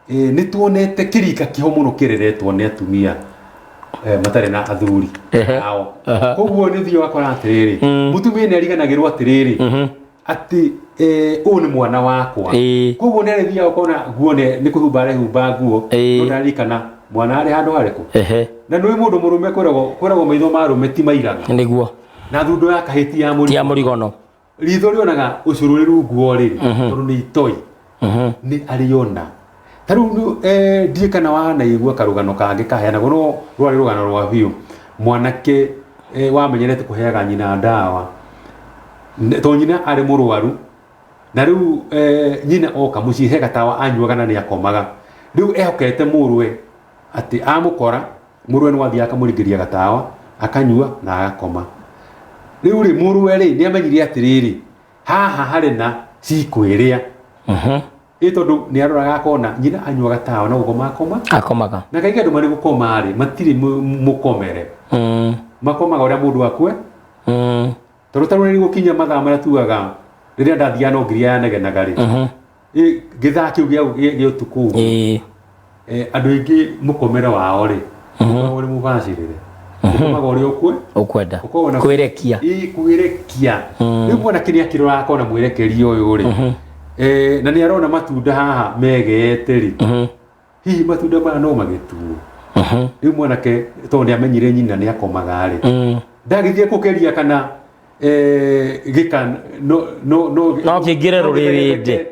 ni tuonete kirika kiho muno kireretwo ni atumia matare na athuri ao koguo ni thio akora atiriri mutumia ni ariganagirwo atiriri ati u ni mwana wakwa koguo ni arithia ukona guo ni kuhumba nguo ndarikana mwana ari handu hariku na nwi mundu murume koragwo maitho marume ti mairaga niguo na thundo ya kahiti ya murigono ritho rionaga ucururiru nguo ri tondu ni itoi ni ariona taru ndikana wana igua karugano kangi kaheanagwo no rwari rugano rwa biu mwanake wamenyerete kuheaga nyina ndawa to nyina ari murwaru na riu nyina oka mucihe gatawa anyuaga na ni akomaga riu ehokete murwe ati amukora murwe no athia akamuringiria gatawa akanyua na agakoma riu ri murwe ri ni amenyire atiriri haha hari na cikwiria tondu ni aroraga akona nyina anyua gatawa no gukoma akomaga na kaingĩ andũ marĩ gũkoma rĩ matirĩ mũkomere makomaga ũrĩa mũndũ akue tondũ tarũ nĩ gũkinya mathaa marĩa tugaga rĩrĩa ndathiaga no ngiria yanegenaga rĩ gĩthaa kĩu gĩa ũtukũ andũ aingĩ mũkomere wao rĩ ũrĩ mũbacĩrĩre ũkomaga ũrĩa ũkwenda kwĩrekia rĩu mwanake nĩ akĩrora akona mwĩrekeria ũyũ rĩ na ni arona matunda haha megete ri hihi matunda maya no magĩtuo riu mwanake tondũ nĩ amenyire nyina nĩ akomaga rĩ ndagĩthiĩ kũgeria kana gĩka no kĩingĩre rũrĩrĩ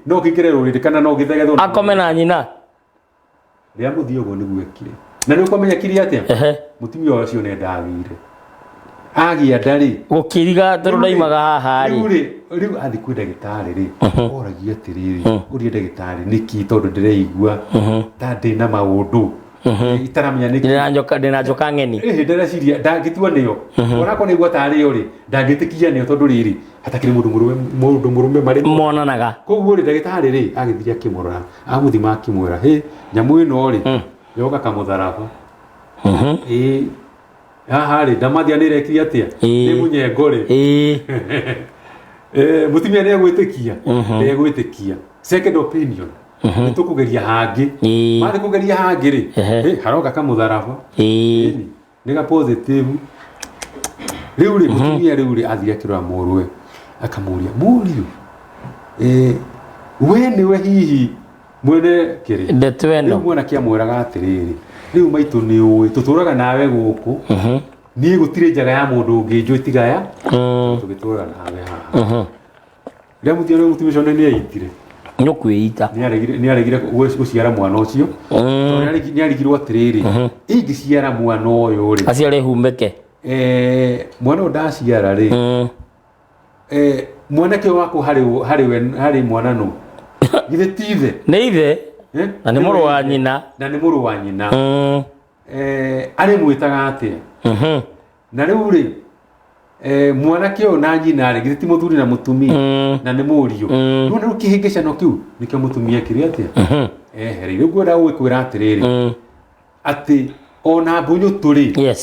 no kĩingĩre rũrĩrĩ kana no gĩthegethwo akome na nyina rĩa mũthia ũguo nĩguo ekire na nĩ ũkũmenya kiri atĩa mũtumia ũcio nĩ ndagĩire agia ndari gukiriga tondũ ndaimaga haha rĩ riu athi kwĩ ndagĩtarĩ rĩ oragia atiriri urie ndagĩtarĩ niki tondũ ndĩreigua ta ndĩ na maũndũ itaramenya niki ndĩna njoka ng'eni ndĩreciria ndangĩtua nĩyo onako nĩigua tarĩ yo rĩ ndangĩtĩkia nĩyo tondũ rĩrĩ hatakĩrĩ mũndũ mũrũme marĩ monanaga koguo rĩ ndagĩtarĩ rĩ agĩthiria akĩmũrora amũthima akĩmwĩra hĩ nyamũ ĩno rĩ yoka kamũtharaba haha rĩ ndamathia nĩ irekire atĩa nĩ mũnyengo rĩ mutumia nĩ egwĩtĩkia second opinion nĩ tũkũgeria hangĩ marĩ kũgeria hangĩ rĩ haroka kamũtharaba nĩ ga positive rĩu rĩ mutumia rĩu rĩ athire akĩrora mũrũwe akamũria mũriũ we nĩwe hihi mwene kĩrĩ ndeto ĩno rĩu mwanake amwĩraga atĩrĩrĩ riu maitu ni uwi tuturaga nawe guku ni gutire njaga ya mundu ungi njui tigaya tugituraga nawe haha ria muthio ni mutumia cone ni aitire nyukwita ni aregire guciara mwana ucio ni arigirwo atiriri ingiciara mwana uyu ri aciare humeke mwana ndaciara ri mwanake wako hari mwana no githe tithe ni ithe na nĩ mũrũ wa nyina arĩ mwĩtaga atĩa na rĩu rĩ mwanake ũyũ na nyina rĩ githĩ ti mũthuri na mũtumia na nĩ mũriũ rĩu nĩ kĩhĩngĩcano kĩu nĩkĩo mũtumia kĩrĩ atĩa rĩu ngwenda gũkwĩra atĩrĩrĩ atĩ ona mbũnyũ tũrĩ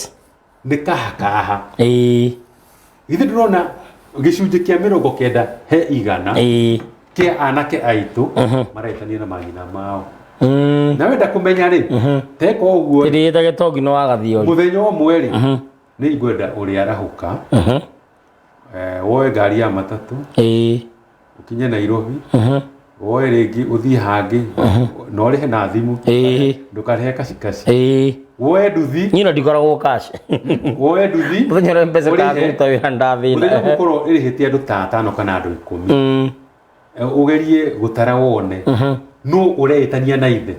nĩ kahakaha githĩ ndĩrona gĩcunjĩ kĩa 90 he 100 kia anake aitũ maraitania na manyina mao na wenda kũmenya rĩ teka ũguo rĩrĩte gĩtongi no wagathio mũthenya ũmwe rĩ nĩ ngwenda ũrĩa arahũka woe ngari ya matatũ ũkinye Nairobi woe rĩngĩ ũthiĩ hangĩ na ũrĩhe na thimũ ndũkarĩhe kacikaci woe nduthi nyina ndikoragwo cash woe nduthi mũthenya ũrĩa mbeca kakuruta wĩra ndathĩna mũthenya ũkorwo ĩrĩhĩtie andũ ta 5 kana andũ 10 ugerie gutara wone no ureitania na ithe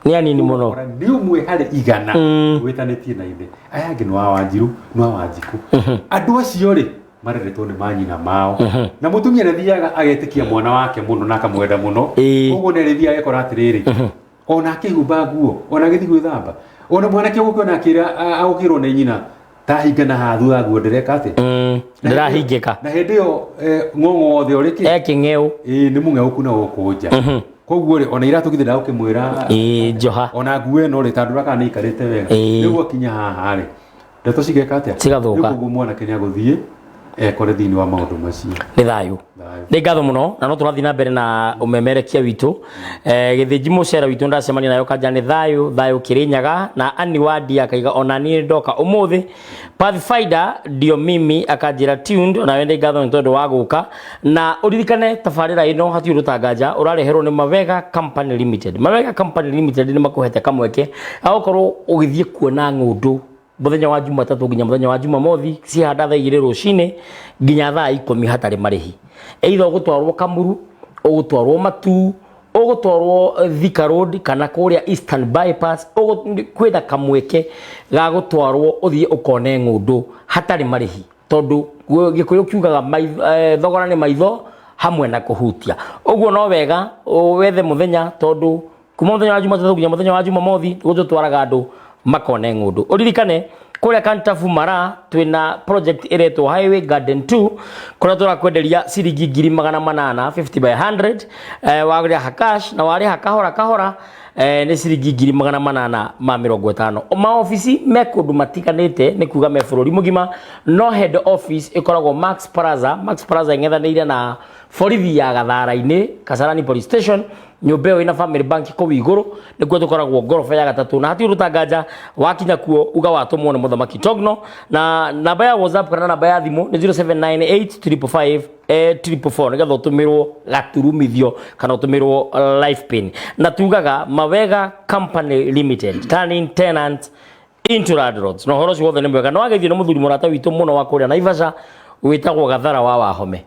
ni anini muno ni umwe hari 100 wetanitie na ithe aya ngi no Wanjiru no Wanjiku andu acio ri mareretwo ni manyina mao na mutumia nethiaga agetikia mwana wake muno na akamwenda muno koguo ne rithia agekora atiriri ona akihumba nguo ona githi gwithamba ona mwanake gũkĩona akĩra agũkĩrwo nĩ nyina tahingana ha thutha nguo ndireka ati ndirahingĩka na hĩndĩ ĩyo ng'ong'o othe ũrĩ kĩ ekĩng'eu nĩ mũng'eũku na gũkũnja koguo rĩ ona iratũ githĩ ndagũkĩmwĩra njoha ona nguo ĩno rĩ tandũ raka nĩ ikarĩte wega nĩguo akinya haha rĩ ndeto cigeka atĩa cigathũka koguo mwanake nĩ agũthiĩ ekore thĩinĩ wa maũndũ macio nĩ thayũ nĩ ngatho mũno na no tũrathiĩ na mbere na ũmemerekia witũ gĩthĩnji mũcera witũ ndacemania nayo kanja nĩ thayũ Kĩrĩnyaga na Annie Wadi akaiga ona niĩ ndoka ũmũthĩ Pathfinder ndio mimi akanjĩra tuned na wende ngatho nĩ tondũ wa gũka na ũririkane tabarĩra ĩno hatirĩ ũtanganja ũrareherwo nĩ Mavega Company Limited. Mavega Company Limited nĩ makũhete kamweke agũkorwo ũgĩthiĩ kuona ng'ũndũ mũthenya wa Jumatatu nginya mũthenya wa Jumamothi cihanda thaa 2 rũcinĩ nginya thaa 10 hatarĩ marĩhi. Either ũgũtwarwo Kamuru, ũgũtwarwo Matu, ũgũtwarwo Thika Road kana kũrĩa Eastern Bypass, kwĩna kamweke ga gũtwarwo ũthiĩ ũkone ng'ũndũ hatarĩ marĩhi tondũ Gĩkũyũ kiugaga thogora nĩ maitho hamwe na kũhutia. Ũguo no wega wethe mũthenya tondũ kuma muthenya wa Jumatatu nginya muthenya wa Jumamothi gujo twaraga andu makone ngundu uririkane kuria Kantafu Mara twina project iretwo Highway Garden 2 kuria turakwenderia ciringi 800 50 by 100 waguria hakash na wari hakahora kahora ni ciringi 850 maofisi me kundu matikanite ni kuga me bururi mugima no head office ikoragwo Max Plaza ing'ethanĩire na borithi ya Gathara-ini Kasarani Police Station nyumba ĩyo ina Family Bank ko iguru nikuo tukoragwo ngorofa ya gatatu na hati rutanganja wakinya kuo uga watumwo ni Muthamaki Togno na namba ya WhatsApp kana namba ya thimu ni 0798 nigetha utumirwo gaturumithio kana utumirwo life pin na tugaga Mawega Company Limited turning tenant into landlords no horo cio wothe ni mwega no ageithio ni muthuri murata witu muno wa kuria Naivasha witagwo Gathara wa Wahome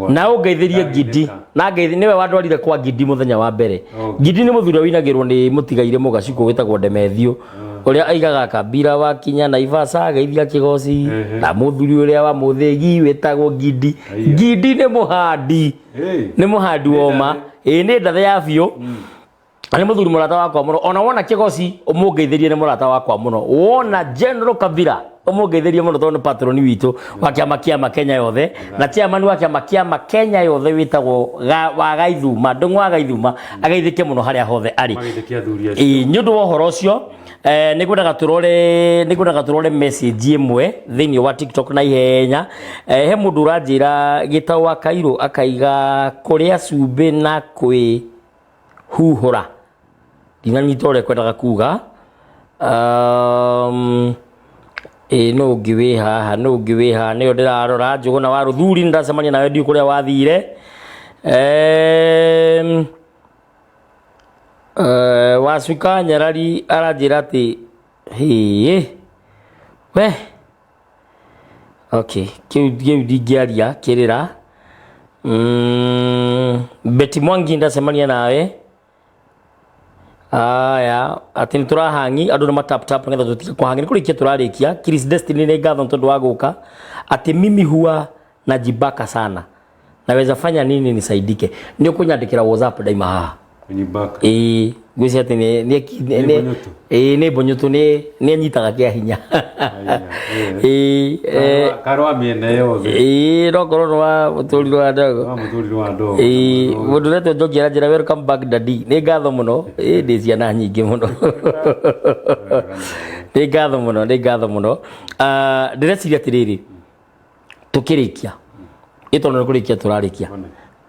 na ungeithirie Gidi na ngeithi niwe wandwarire kwa Gidi muthenya wa mbere Gidi ni muthuri winagirwo ni mutigaire mugaciku witagwo Ndemethio uria aigaga kabira wa kinya Naivasha ageithia Kigoci na muthuri uria wa Muthegi witagwo Gidi ni muhandi woma ni ndathe ya biu ani muthuri murata wakwa muno ona wona Kigoci umungeithirie ni murata wakwa muno wona General Kabira umungeithirie muno tondu patroni witu wa kiama Kenya yothe na chairman wa kiama Kenya yothe witagwo wa Gaithuma ndungwa Gaithuma ageithike muno haria hothe ari nyundu wa horo cio nikwendaga turore message imwe thiini wa TikTok na ihenya he mundu uranjira gitawa Kairo akaiga kuria cumbi na kwi huhura dinanyitore kwendaga kuga no ngiwe haha niyo ndirarora Njugu na Waruthuri ndacemania nawe ndi kuria wathire Wacuka Nyarari aranjira ati we okay kiu ndingiaria kirira Beti Mwangi ndacemania nawe aya ati niturahangi andu na tap ngetha tutika kuhangi kurikia turarikia Chris Destiny ni ngatho tondu wa guka ati mimi huwa najibaka sana naweza fanya nini nisaidike ndio kunyandikira WhatsApp daima haha kunyibaka gwisi ati ni bonyutu ni nyitaga kia hinya karwa miene yothe rogoro wa muturi wa ndogo mundu reto njogira njira welcome back daddy ni ngatho muno ndi ciana nyingi muno ni ngatho muno ndireciria atiriri tukirikia itono kurikia turarikia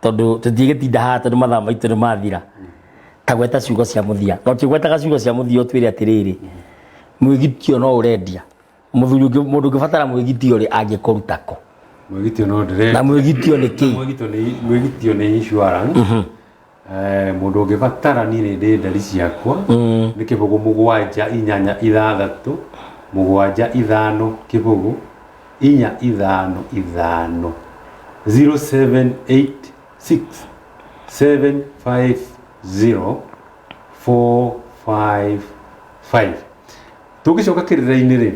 tondu tutigitinda haha tondu mathaa maitu ni mathira tagweta ciugo cia muthia no tigwetaga ciugo cia muthia twire atiriri mwigitio no urendia muthuri mundu ngibatara mwigitio ri angikurutako mwigitio no ndire na mwigitio ni ki mwigitio ni insurance mundu ngibatara ni ndi ndari ciakwa ni kibugu 7 8 6 7 5 5 0786 750 455 tugicoka kirira-ini ri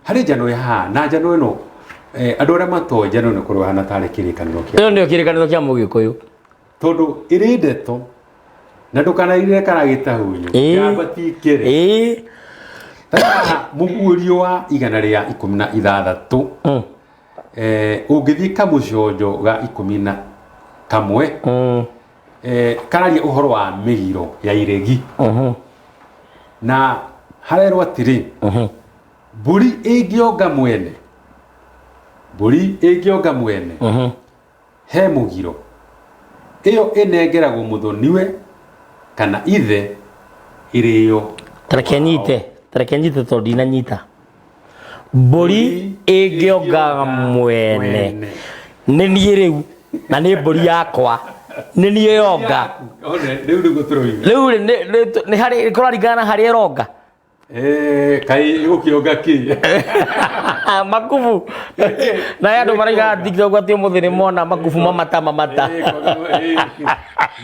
hari njano ha na njano ino andu aria matoe njano ni kurwa hana tari kirikaniro kia iyo ndio kirikaniro kia Mugikuyu tondu iri ndeto na ndukanaire karagita hunyu yamba tikire mugurio wa 116 ungithika muconjo ga 11 kararia uhoro wa migiro ya iregi na harerwa atiri mburi ingionga mwene he mugiro iyo inengeragwo muthoniwe kana ithe iriyo tarekenyite tondina nyita mburi ingionga mwene ni nie riu na ni mburi yakwa ni nie yonga riu ni hari kuraringana hari eronga kai gukionga ki makubu na yandu maraiga TikTok ati muthiri mona makubu mamata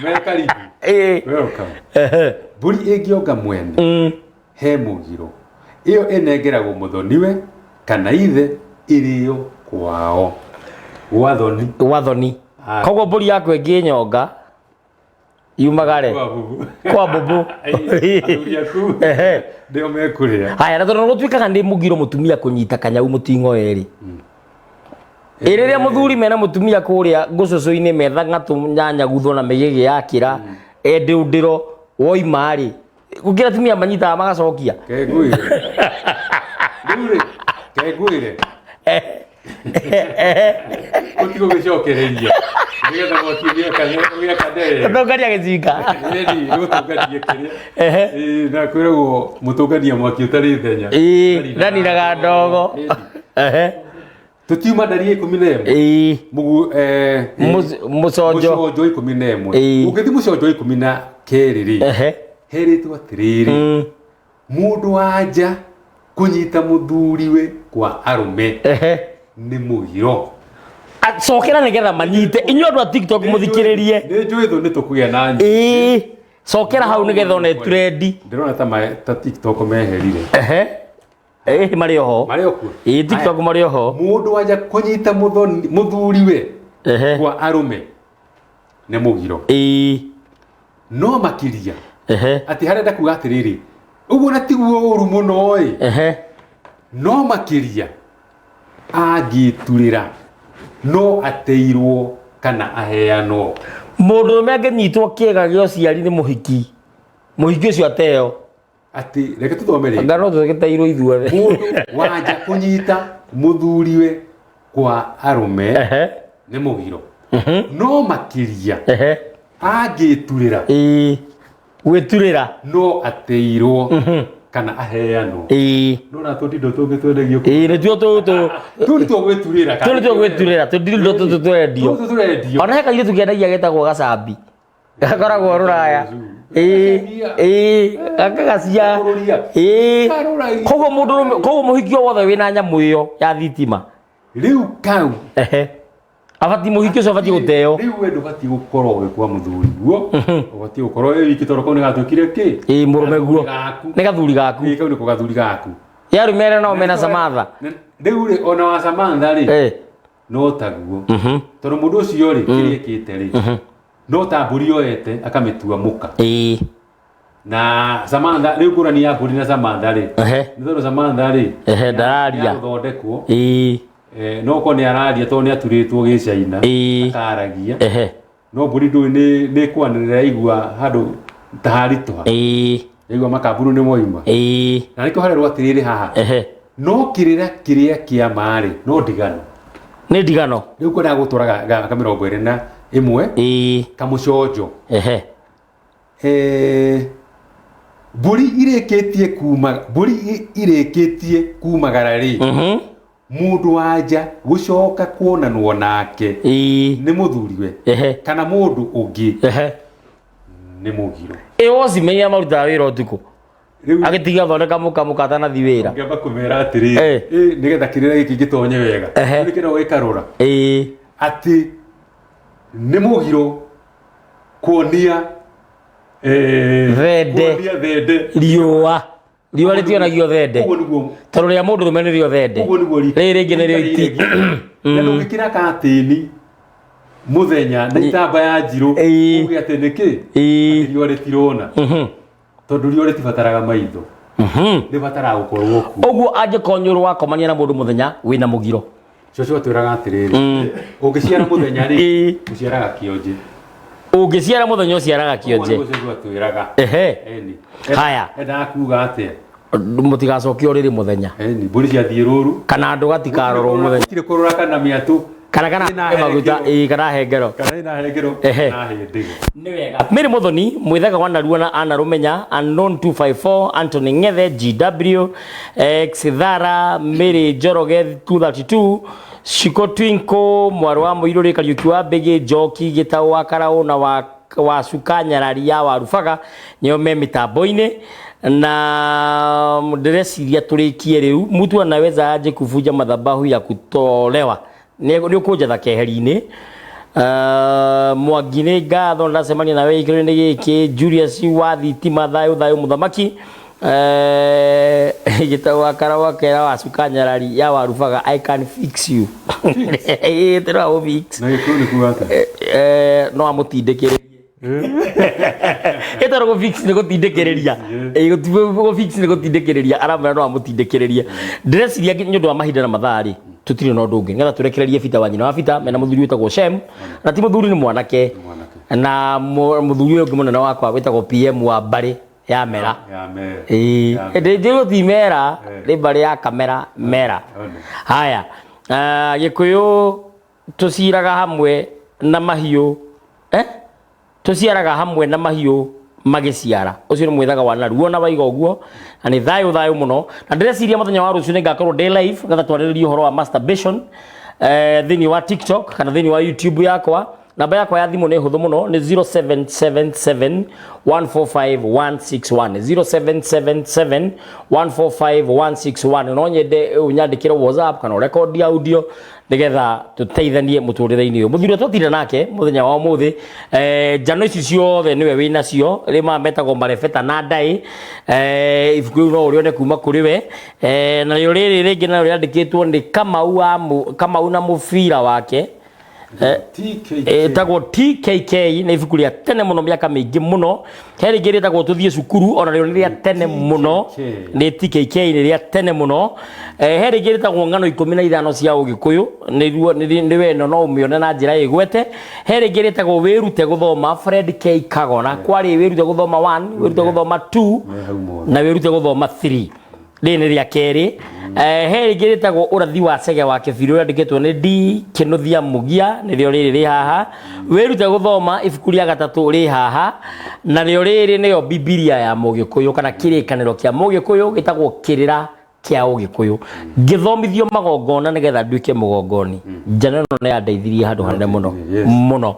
mekari welcome mburi ingionga mwene he mugiro iyo enengeragwo muthoniwe kana ithe iriyo kwao wathoni koguo mburi yaku inginyonga yumagare kwa bubu ndio mekuria haya na tono gutwikaga ndi mugiro mutumia kunyita kanyau mutingo eri iriria muthuri mena mutumia kuria ngucucu-ini metha ng'atu nyanya gutho na migigi yakira endi undiro woima ri gukira tumia manyita magacokia keguire keguire Kutigo gicokereria nigetha gokiria kadere Tongaria gicika ni gutungania kiria na kwiragwo mutungania mwaki utari thenya ndaniraga ndogo tutiuma ndari 11 mugu mucojo 11 ugithi mucojo 12 ri heritwo atiriri mundu wanja kunyita muthuriwe kwa arume ni mugiro acokera nigetha manyite inyo andu a TikTok muthikiririe ni njwithu ni tukugia na nyi cokera hau nigetha one trendi ndirona ta TikTok meherire mari oho TikTok mari oho mundu wanja kunyita muthuriwe kwa arume ni mugiro no makiria ati harenda kuga atiriri uguo na tiguo uru muno oi no makiria agiturira no ateirwo kana aheanwo mundu menge nyitwo kiega gyo ciari ni muhiki ucio ateo ati reke tuthomere ngano tugeteirwo ithuothe mundu wanja kunyita muthuriwe kwa arume ni mugiro no makiria agiturira gwiturira no ateirwo kana aheanwo no na tundindo tungi twendegio ni tuo tundindo gwiturira tundindo twendio ona heka ile tukiendagia getagwo gacambi gakoragwo ruraya akagacia koguo muhikio wothe wina nyamu iyo ya thitima riu kau abati muhikio so abati guteo riu we ndubati gukorwo we kwa muthuri guo ubati gukorwo we wiki toro kone gatwikire ki murume guo ni gathuri gaku kau ni kugathuri gaku yaru mere no mena Samantha riu ri ona wa Samantha ri no taguo toro mundu ucio ri kirikite ri no tamburi yoete akamitua muka na Samantha riu kurani ya mburi na Samantha ri ni toro Samantha ri ndararia guthondekwo no ko ni araria to ni aturitwo gicaina akaragia no mburi ndu ni kwanirira igua handu taharituha igua makaburu ni moima na niko harerwo atiriri haha no kiria kia mari no ndigano ni ndigano riu ko ndaguturaga ka 21 kamucojo mburi irikitie kumagara ri mundu wanja gucoka kuonanwo nake ni muthuriwe kana mundu ungi ni mugiro wozimenya maruta wira utuku agitiga thondeka muka tana thi wira ngamba kumera atiri nigetha kirira giki gitonye wega nikira wikarura ati ni mugiro kuonia thende riua ritionagio thende tondå rä a må ndå rå me nä rä o thende rä rä ngä nä rä o iti na ndå gä kä ra katini må thenya na itamba ya njirå uge atä nä kä riå rä tirona tondå riå rä tibataraga maitho nä bataraga gå korwo ku å guo anjä konyå rwo wakomania na må ndå må thenya wä na må giro coco atwä raga atä rä rä å ngä ciara må thenya rä å ciaraga kä onjä å ngä ciara må thenya å ciaraga kä onjä haya endaga kuga atä må tigacokia å rä rä må thenya mbåri ciathiä rå ru kana andå gatikarorwo må thenya tirä kå rå ra kana mä atå kana maguta kana hengero nĩ wega Mary Muthoni mwithaga wa Narua ana Rumenya Unknown 254 Anthony Ngethe GW Xithara Mary Njoroge 232 Shiko Twinko Mwaru wa Muiruri Kariuki wa Bege Njoki Gitau wa Karau na wa Sukanyarari ya Warubaga nĩo me mitambo-inĩ na ndĩreciria tũrĩkie rĩu mtu anaweza aje kuvunja madhabahu ya kutolewa nĩ ũkũnjetha keheri-inĩ Mwangi nĩ ngatho ndacemania nawe gĩkĩro-inĩ gĩkĩ Julius wa thitima thayũ mũthamaki Gitau wa Karau wa Kera wa Sukanyarari ya Warubaga I can fix you tĩra ũfix na gĩkũyũ nĩ kuga atĩa no amũtindĩkĩrĩrie Etaro go fix ni gutindekereria go fix ni gutindekereria aramera no amutindekereria ndreciria nyondo wa mahinda na mathari tutire no ndungi ngetha turekererie bita wa nyina wa bita mena muthuri witagwo Shem na ti muthuri ni mwanake na muthuri uyu ungi munene wakwa witagwo PM wa Mbari ya Mera ndingo ti Mera ni Mbari ya kamera Mera haya Gikuyu tuciraga hamwe na mahiu tuciaraga hamwe na mahiu magiciara ucio ni mwithaga wa naruo na waiga uguo na ni thayu muno na ndireciria muthenya wa rucio ningakorwo day live ngatha twariririe uhoro wa masturbation thini wa TikTok kana thini wa YouTube yakwa namba yakwa ya thimu ni huthu muno ni 0777 145 161 0777 145 161 no nyende unyandikire WhatsApp kana record audio nigetha tuteithanie muturire-ini uyu muthuri twatire nake muthenya wa umuthi njano ici ciothe niwe wina cio rima metagwo marebeta na ndai ibuku no urione kuma kuri we na rĩo rĩrĩ rĩngĩ na rĩandĩkĩtwo ni Kamau na mubira wake etagwo TKK na ibuku rĩa tene muno miaka mingi muno heri ngiri etagwo tuthie cukuru ona rĩo rĩa tene muno ni TKK ni rĩa tene muno heri ngiri etagwo ngano 15 cia Ũgĩkũyũ ni weno no umione na njira igwete heri ngiri etagwo wĩrute guthoma Fred K Kagona kwari wĩrute guthoma 1 wĩrute guthoma 2 na wĩrute guthoma 3 rĩnĩ rĩa kerĩ heri ngiri etagwo ũrathi wa Chege wa Kĩbirũ andĩkĩtwo ni D Kĩnuthia Mugia nĩrĩo rĩrĩ rĩ haha wĩrute guthoma ibuku rĩa gatatũ rĩ haha na rĩo rĩrĩ nĩyo Biblia ya Mũgĩkũyũ kana kĩrĩkanĩro kĩa Mũgĩkũyũ gĩtagwo kĩrĩra kĩa Ũgĩkũyũ ngĩthomithio magongona nĩgetha nduĩke mũgongoni njana ĩno nĩ yandeithirie handũ hanene mũno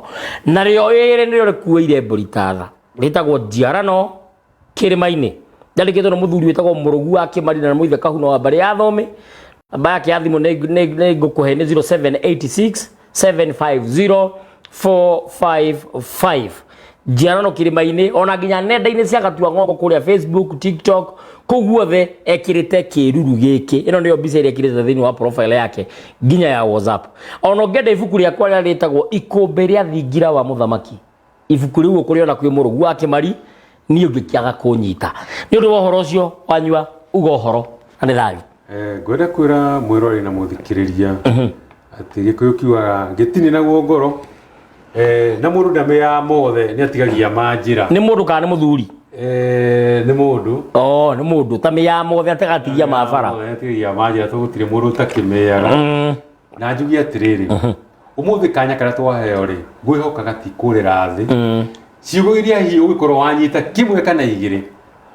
na rĩo rĩrĩ nĩrĩo rĩkuĩire mbũri ta tha rĩtagwo njiarano kĩrĩma-inĩ ndandĩkĩtwo nĩ mũthuri wĩtagwo Mũrũgu wa Kĩmari na mũithe Kahuna wa Mbari ya Thome namba yake ya thimũ nĩ ngũkũhe nĩ 0786 750 455 njiarano kĩrĩma-inĩ ona nginya nenda-inĩ cia gatua ng'ongo kũrĩa Facebook TikTok kũu guothe ekĩrĩte kĩruru gĩkĩ ĩno nĩyo mbica ĩrĩa ekĩrĩte thĩinĩ wa profile yake nginya ya WhatsApp ona ũngĩenda ibuku rĩakwa rĩrĩa rĩtagwo ikũmbĩ rĩa thingira wa mũthamaki ibuku rĩu ũkũrĩona kwĩ Mũrũgu wa Kĩmari niĩ ũngĩkĩaga kũnyita nĩ ũndũ wa ũhoro ũcio wanyua uga ũhoro na nĩ thayũ ngwenda kwĩra mwĩrori na mũthikĩrĩria atĩ Gĩkũyũ kiugaga gĩtini naguo ngoro na mũndũ ndamĩya mothe nĩ atigagia manjĩra nĩ mũndũ kana nĩ mũthuri nĩ mũndũ nĩ mũndũ tamĩya mothe atagatigia mabara atigagia manjĩra tũgũtirĩ mũndũ ũtakĩmĩyaga na njugie atĩrĩrĩ ũmũthĩ kanya karĩa twaheo rĩ ngwĩhokaga ti kũrĩra thĩ ciugo iria hihi ũgĩkorwo wanyita kĩmwe kana igĩrĩ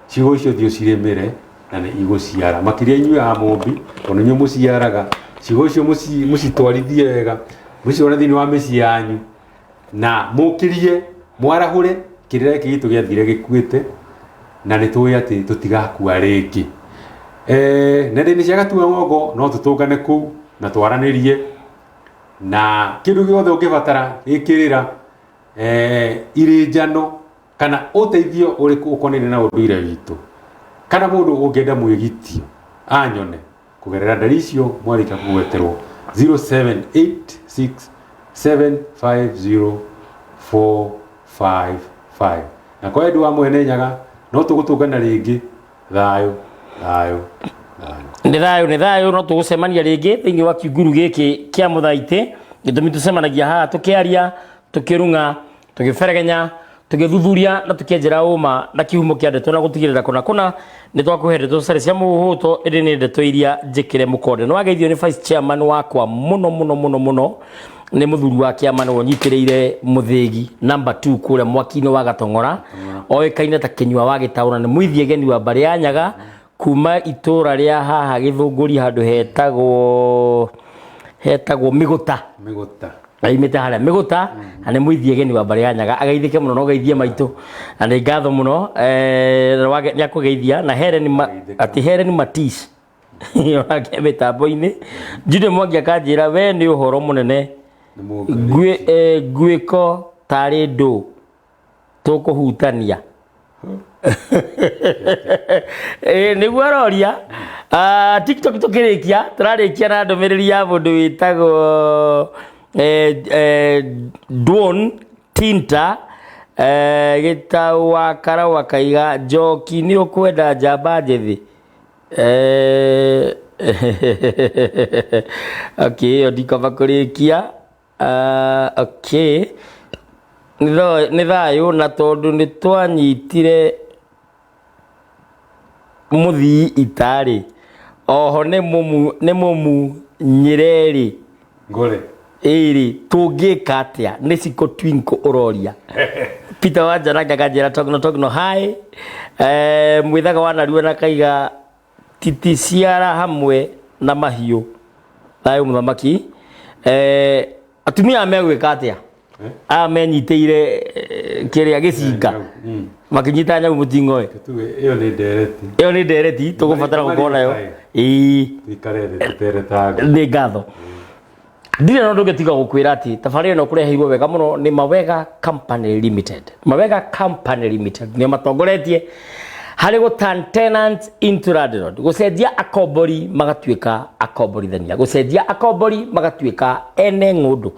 ciugo icio thiĩ ũcirĩmĩre na nĩ igũciara makĩria inyuĩ a mũmbi tondũ inyuĩ mũciaraga ciugo icio mũcitwarithie wega mũcione thĩinĩ wa mĩciĩ yanyu na mũkĩrie mwarahũre kĩrĩra gĩkĩ gitũ gĩathire gĩkuĩte na nĩ tũĩ atĩ tũtigakua rĩngĩ nenda-inĩ cia gatua ng'ongo no tũtũngane kũu na twaranĩrie na kĩndũ gĩothe ũngĩbatara gĩkĩrĩra irĩ njano kana ũteithio ũrĩkũ ũkonainie na ũndũire witũ kana mũndũ ũngĩenda mwĩgitio anyone kũgerera ndari icio mwarĩkia kũgweterwo 0786750455 na kwa endwa mwene nyaga no tũgũtũngana rĩngĩ thayũ nĩ thayũ no tũgũcemania rĩngĩ thĩinĩ wa kiunguru gĩkĩ kĩa mũthaitĩ gĩtũmi tũcemanagia haha tũkĩaria tũkĩrung'a tũgĩberegenya tũgĩthuthuria na tũkĩenjera ũma na kĩhumo kĩa ndeto na gũtigĩrĩra kũna nĩ twakũhe ndeto carĩ cia mũhuto ĩndĩ nĩ ndeto iria njĩkĩre mũkonde nĩ wageithio nĩ vice chairman wakwa mũno nĩ mũthuri wa kĩama nĩwe ũnyitĩrĩire mũthĩgi number 2 kũrĩa mwaki-inĩ wa Gatong'ora oĩkaine ta Kĩnyua wa Gĩtaũ na nĩ mũithia geni wa Mbari ya Nyaga kuma itũra rĩa haha Gĩthũngũri handũ hetagwo Mĩgũta aimĩte harĩa Mĩgũta na nĩ mũithia geni wa Mbari ya Nyaga ageithĩke mũno no geithie maitũ na nĩ ngatho mũno nĩ akũgeithia na Helen Matish yonake mĩtambo-inĩ Jude Mwangi akanjĩra we nĩ ũhoro mũnene ngwĩko tarĩ ndũ tũkũhutania nĩguo aroria TikTok tũkĩrĩkia tũrarĩkia na ndũmĩrĩri ya mũndũ wĩtagwo Duon Tinta Gitau wa Karawa kaiga Njoki ni ukwenda njamba njethi. Okay, ndikaba kurikia. Okay. Nĩ thayũ na tondũ nĩ twanyitire mũthii itarĩ oho nĩ mũmu Nyerere ngore ĩrĩ tũngĩka atĩa nĩ Ciko Twinkle ũroria Peter Wanjara kanjĩra togno hai mwĩthaga wanarua na kaiga titi ciara hamwe na mahiũ thayũ mũthamaki atumia megwĩka atĩa amenyitĩire kĩrĩa gĩcinga makinyita nyamũ mũting'oe ĩyo nĩ ndereti tũgũbatara gũkorwo nayo nĩ ngatho ndirĩ no ndũngĩtiga gũkwĩra atĩ tabarĩra ĩno kũreheirwo wega mũno nĩ Mawega Company Limited. Mawega Company Limited nĩo matongoretie harĩ gũturn tenants into landlord, gũcenjia akombori magatuĩka akomborithania, gũcenjia akombori magatuĩka ene ng'ũndũ.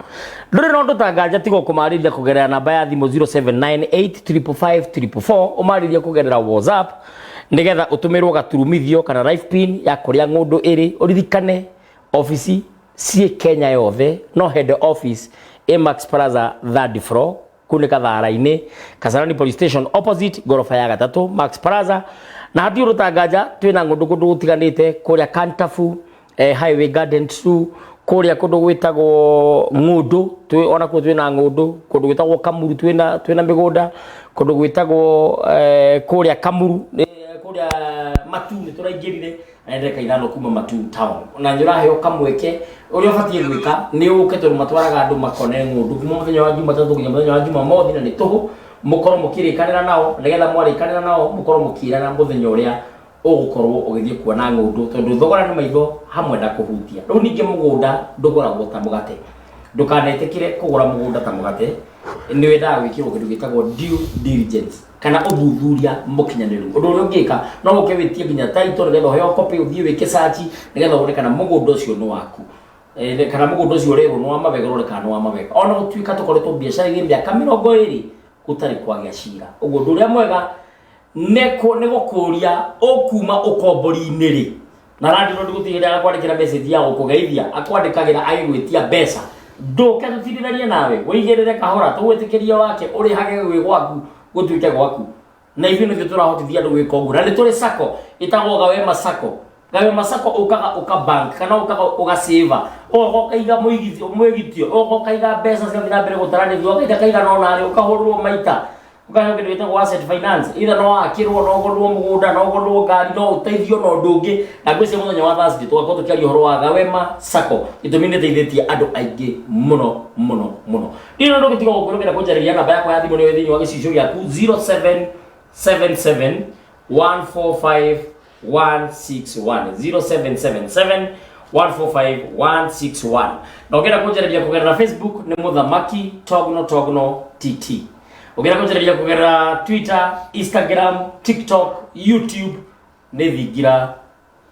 Ndũrĩ no ndũtanganja tiga kũmarĩria kũgerera namba ya thimũ 0798555444 ũmarĩria kũgerera WhatsApp nĩgetha ũtũmĩrwo gaturumithio kana live pin ya kũrĩa ng'ũndũ ĩrĩ. Ũririkane ofisi ciĩ Kenya yothe no head office Max Plaza 3rd floor kune Kathara-inĩ Kasarani Police Station opposite gorofa ya gatatũ Max Plaza. Na hatirĩ rũtangaja twĩna ng'ũndũ kũndũ gũtiganĩte kũrĩa Kantafu Highway Garden 2 kũrĩa kũndũ gwĩtagwo ng'ũndũ ona kũrĩa twĩna ng'ũndũ kũndũ gwĩtagwo Kamuru twĩna mĩgũnda kũndũ gwĩtagwo kũrĩa Kamuru kũrĩa Matu nĩ tũraingĩrire ndeka ithano kuma Matu town na njũraheo kamweke ũrĩa ũbatiĩ gwĩka nĩ ũke tondũ matwaraga andũ makone ng'ũndũ kuma mũthenya wa Jumatatũ nginya mũthenya wa Jumamothi na nĩ tũhũ mũkorwo mũkĩrĩkanĩra nao nĩgetha mwarĩkanĩra nao mũkorwo mũkĩrana mũthenya ũrĩa ũgũkorwo ũgĩthiĩ kuona ng'ũndũ tondũ thogora nĩ maitho hamwe na kũhutia. Rĩu ningĩ mũgũnda ndũgũragwo ta mũgate, ndũkanetĩkĩre kũgũra mũgũnda ta mũgate, nĩ wendaga gwĩkĩrwo kĩndũ gĩtagwo due diligence kana ũthuthuria mũkinyanĩru. Ũndũ ũrĩa ũngĩka no ũke wĩtie nginya title nĩgetha ũheo copy ũthiĩ wĩke search nĩgetha wone kana mũgũnda ũcio nĩ waku kana mũgũnda ũcio ũrĩrwo nĩ wa Mawega ũrore kana nĩ wa Mawega. Ona gũtuĩka tũkoretwo biacara-inĩ mĩaka 20 gũtarĩ kwagĩa cira. Ũguo ũndũ ũrĩa mwega nĩ gũkũria ũkuma ũkombori-inĩ rĩ na landlord gũtigĩrĩra akwandĩkĩra message ya gũkũgeithia akwandĩkagĩra agĩgwĩtia mbeca ndũke tũtirithanie nawe wĩigĩrĩre kahora tũgwĩtĩkĩrie wake ũrĩhage gwĩ gwaku gũtuĩke gwaku na ithuĩ nĩthuĩ tũrahotithia andũ gwĩka ũguo. Na nĩ tũrĩ sacco ĩtagwo Gawema Sacco. Gawema Sacco ũka bank kana ũka save ũkaiga mwĩgitio ũkaiga mbeca cigathiĩ na mbere gũtaranĩrio ũkaita kaigana ona rĩ ũkahũrwo maita ũkaheo kĩndũ gĩtagwo asset finance either no wakĩrwo no ũgũrwo mũgũnda no ũgũrwo ngari no ũteithio no ũndũ ũngĩ. Na ngwĩciria mũthenya wa Thursday tũgakorwo tũkĩaria ũhoro wa Gawema Sacco gĩtũmi nĩ ĩteithĩtie andũ aingĩ mũno. Nĩ no ndũgĩtiga gũkwĩrũkĩra kũnjarĩria namba yakwa ya thimũ nĩyo thĩinĩ wa gĩcicio gĩaku 0777 145 161 0777 145 161. Na ũngĩenda kũnjarĩria kũgerera Facebook nĩ Mũthamaki Togno TT. Ũngĩenda kũnjarĩria kũgerera Twitter, Instagram, TikTok, YouTube nĩ thingira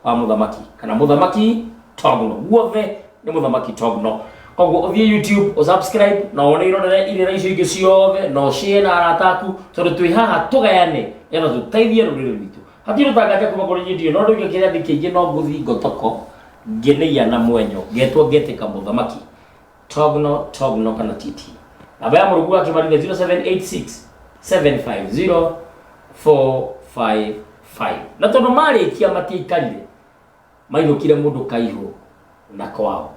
wa Mũthamaki kana Mũthamaki Togno. Guothe nĩ Mũthamaki Togno. Koguo ũthiĩ YouTube subscribe na wone irorere irĩra icio ingĩ ciothe no share na arata aku tondũ twĩ haha tũgayane nĩgetha tũteithie rũrĩrĩ rwitũ. Hatirĩ ũtangaja kuma kũrĩ video no ndũgĩe kĩrathi kĩingĩ no ngũthi ngotoko ngĩnĩia na mwenyo ngetwo ngetĩka Mũthamaki Togno kana TT. Namba ya mũrũgu wake marĩthia 0786 750 455. Na tondũ marĩkia matiaikarire mainũkire mũndũ kaihũ na kwao.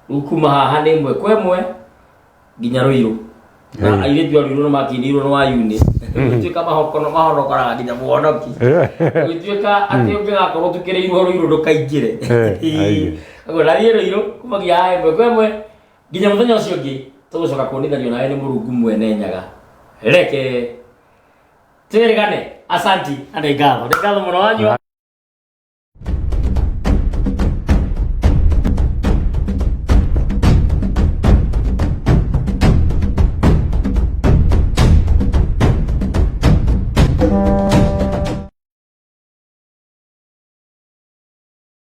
Ukuma haha nĩ ĩmwe kwa ĩmwe nginya Rũirũ. Na airĩtu a Rũirũ no makinirwo no wa uni. Gũtuĩka mahonokoraga nginya mũhonoki. Gũtuĩka atĩ ũngĩgakorwo tũkĩrĩirwo Rũirũ ndũkaingĩre. Ũguo na Rũirũ kumagia haha ĩmwe kwa ĩmwe nginya mũthenya ũcio ũngĩ tũgũcoka kuonithanio nawe nĩ Mũrungu mwene nyaga. Reke twĩrĩgane. Asanti na nĩ ngatho mũno wanyu.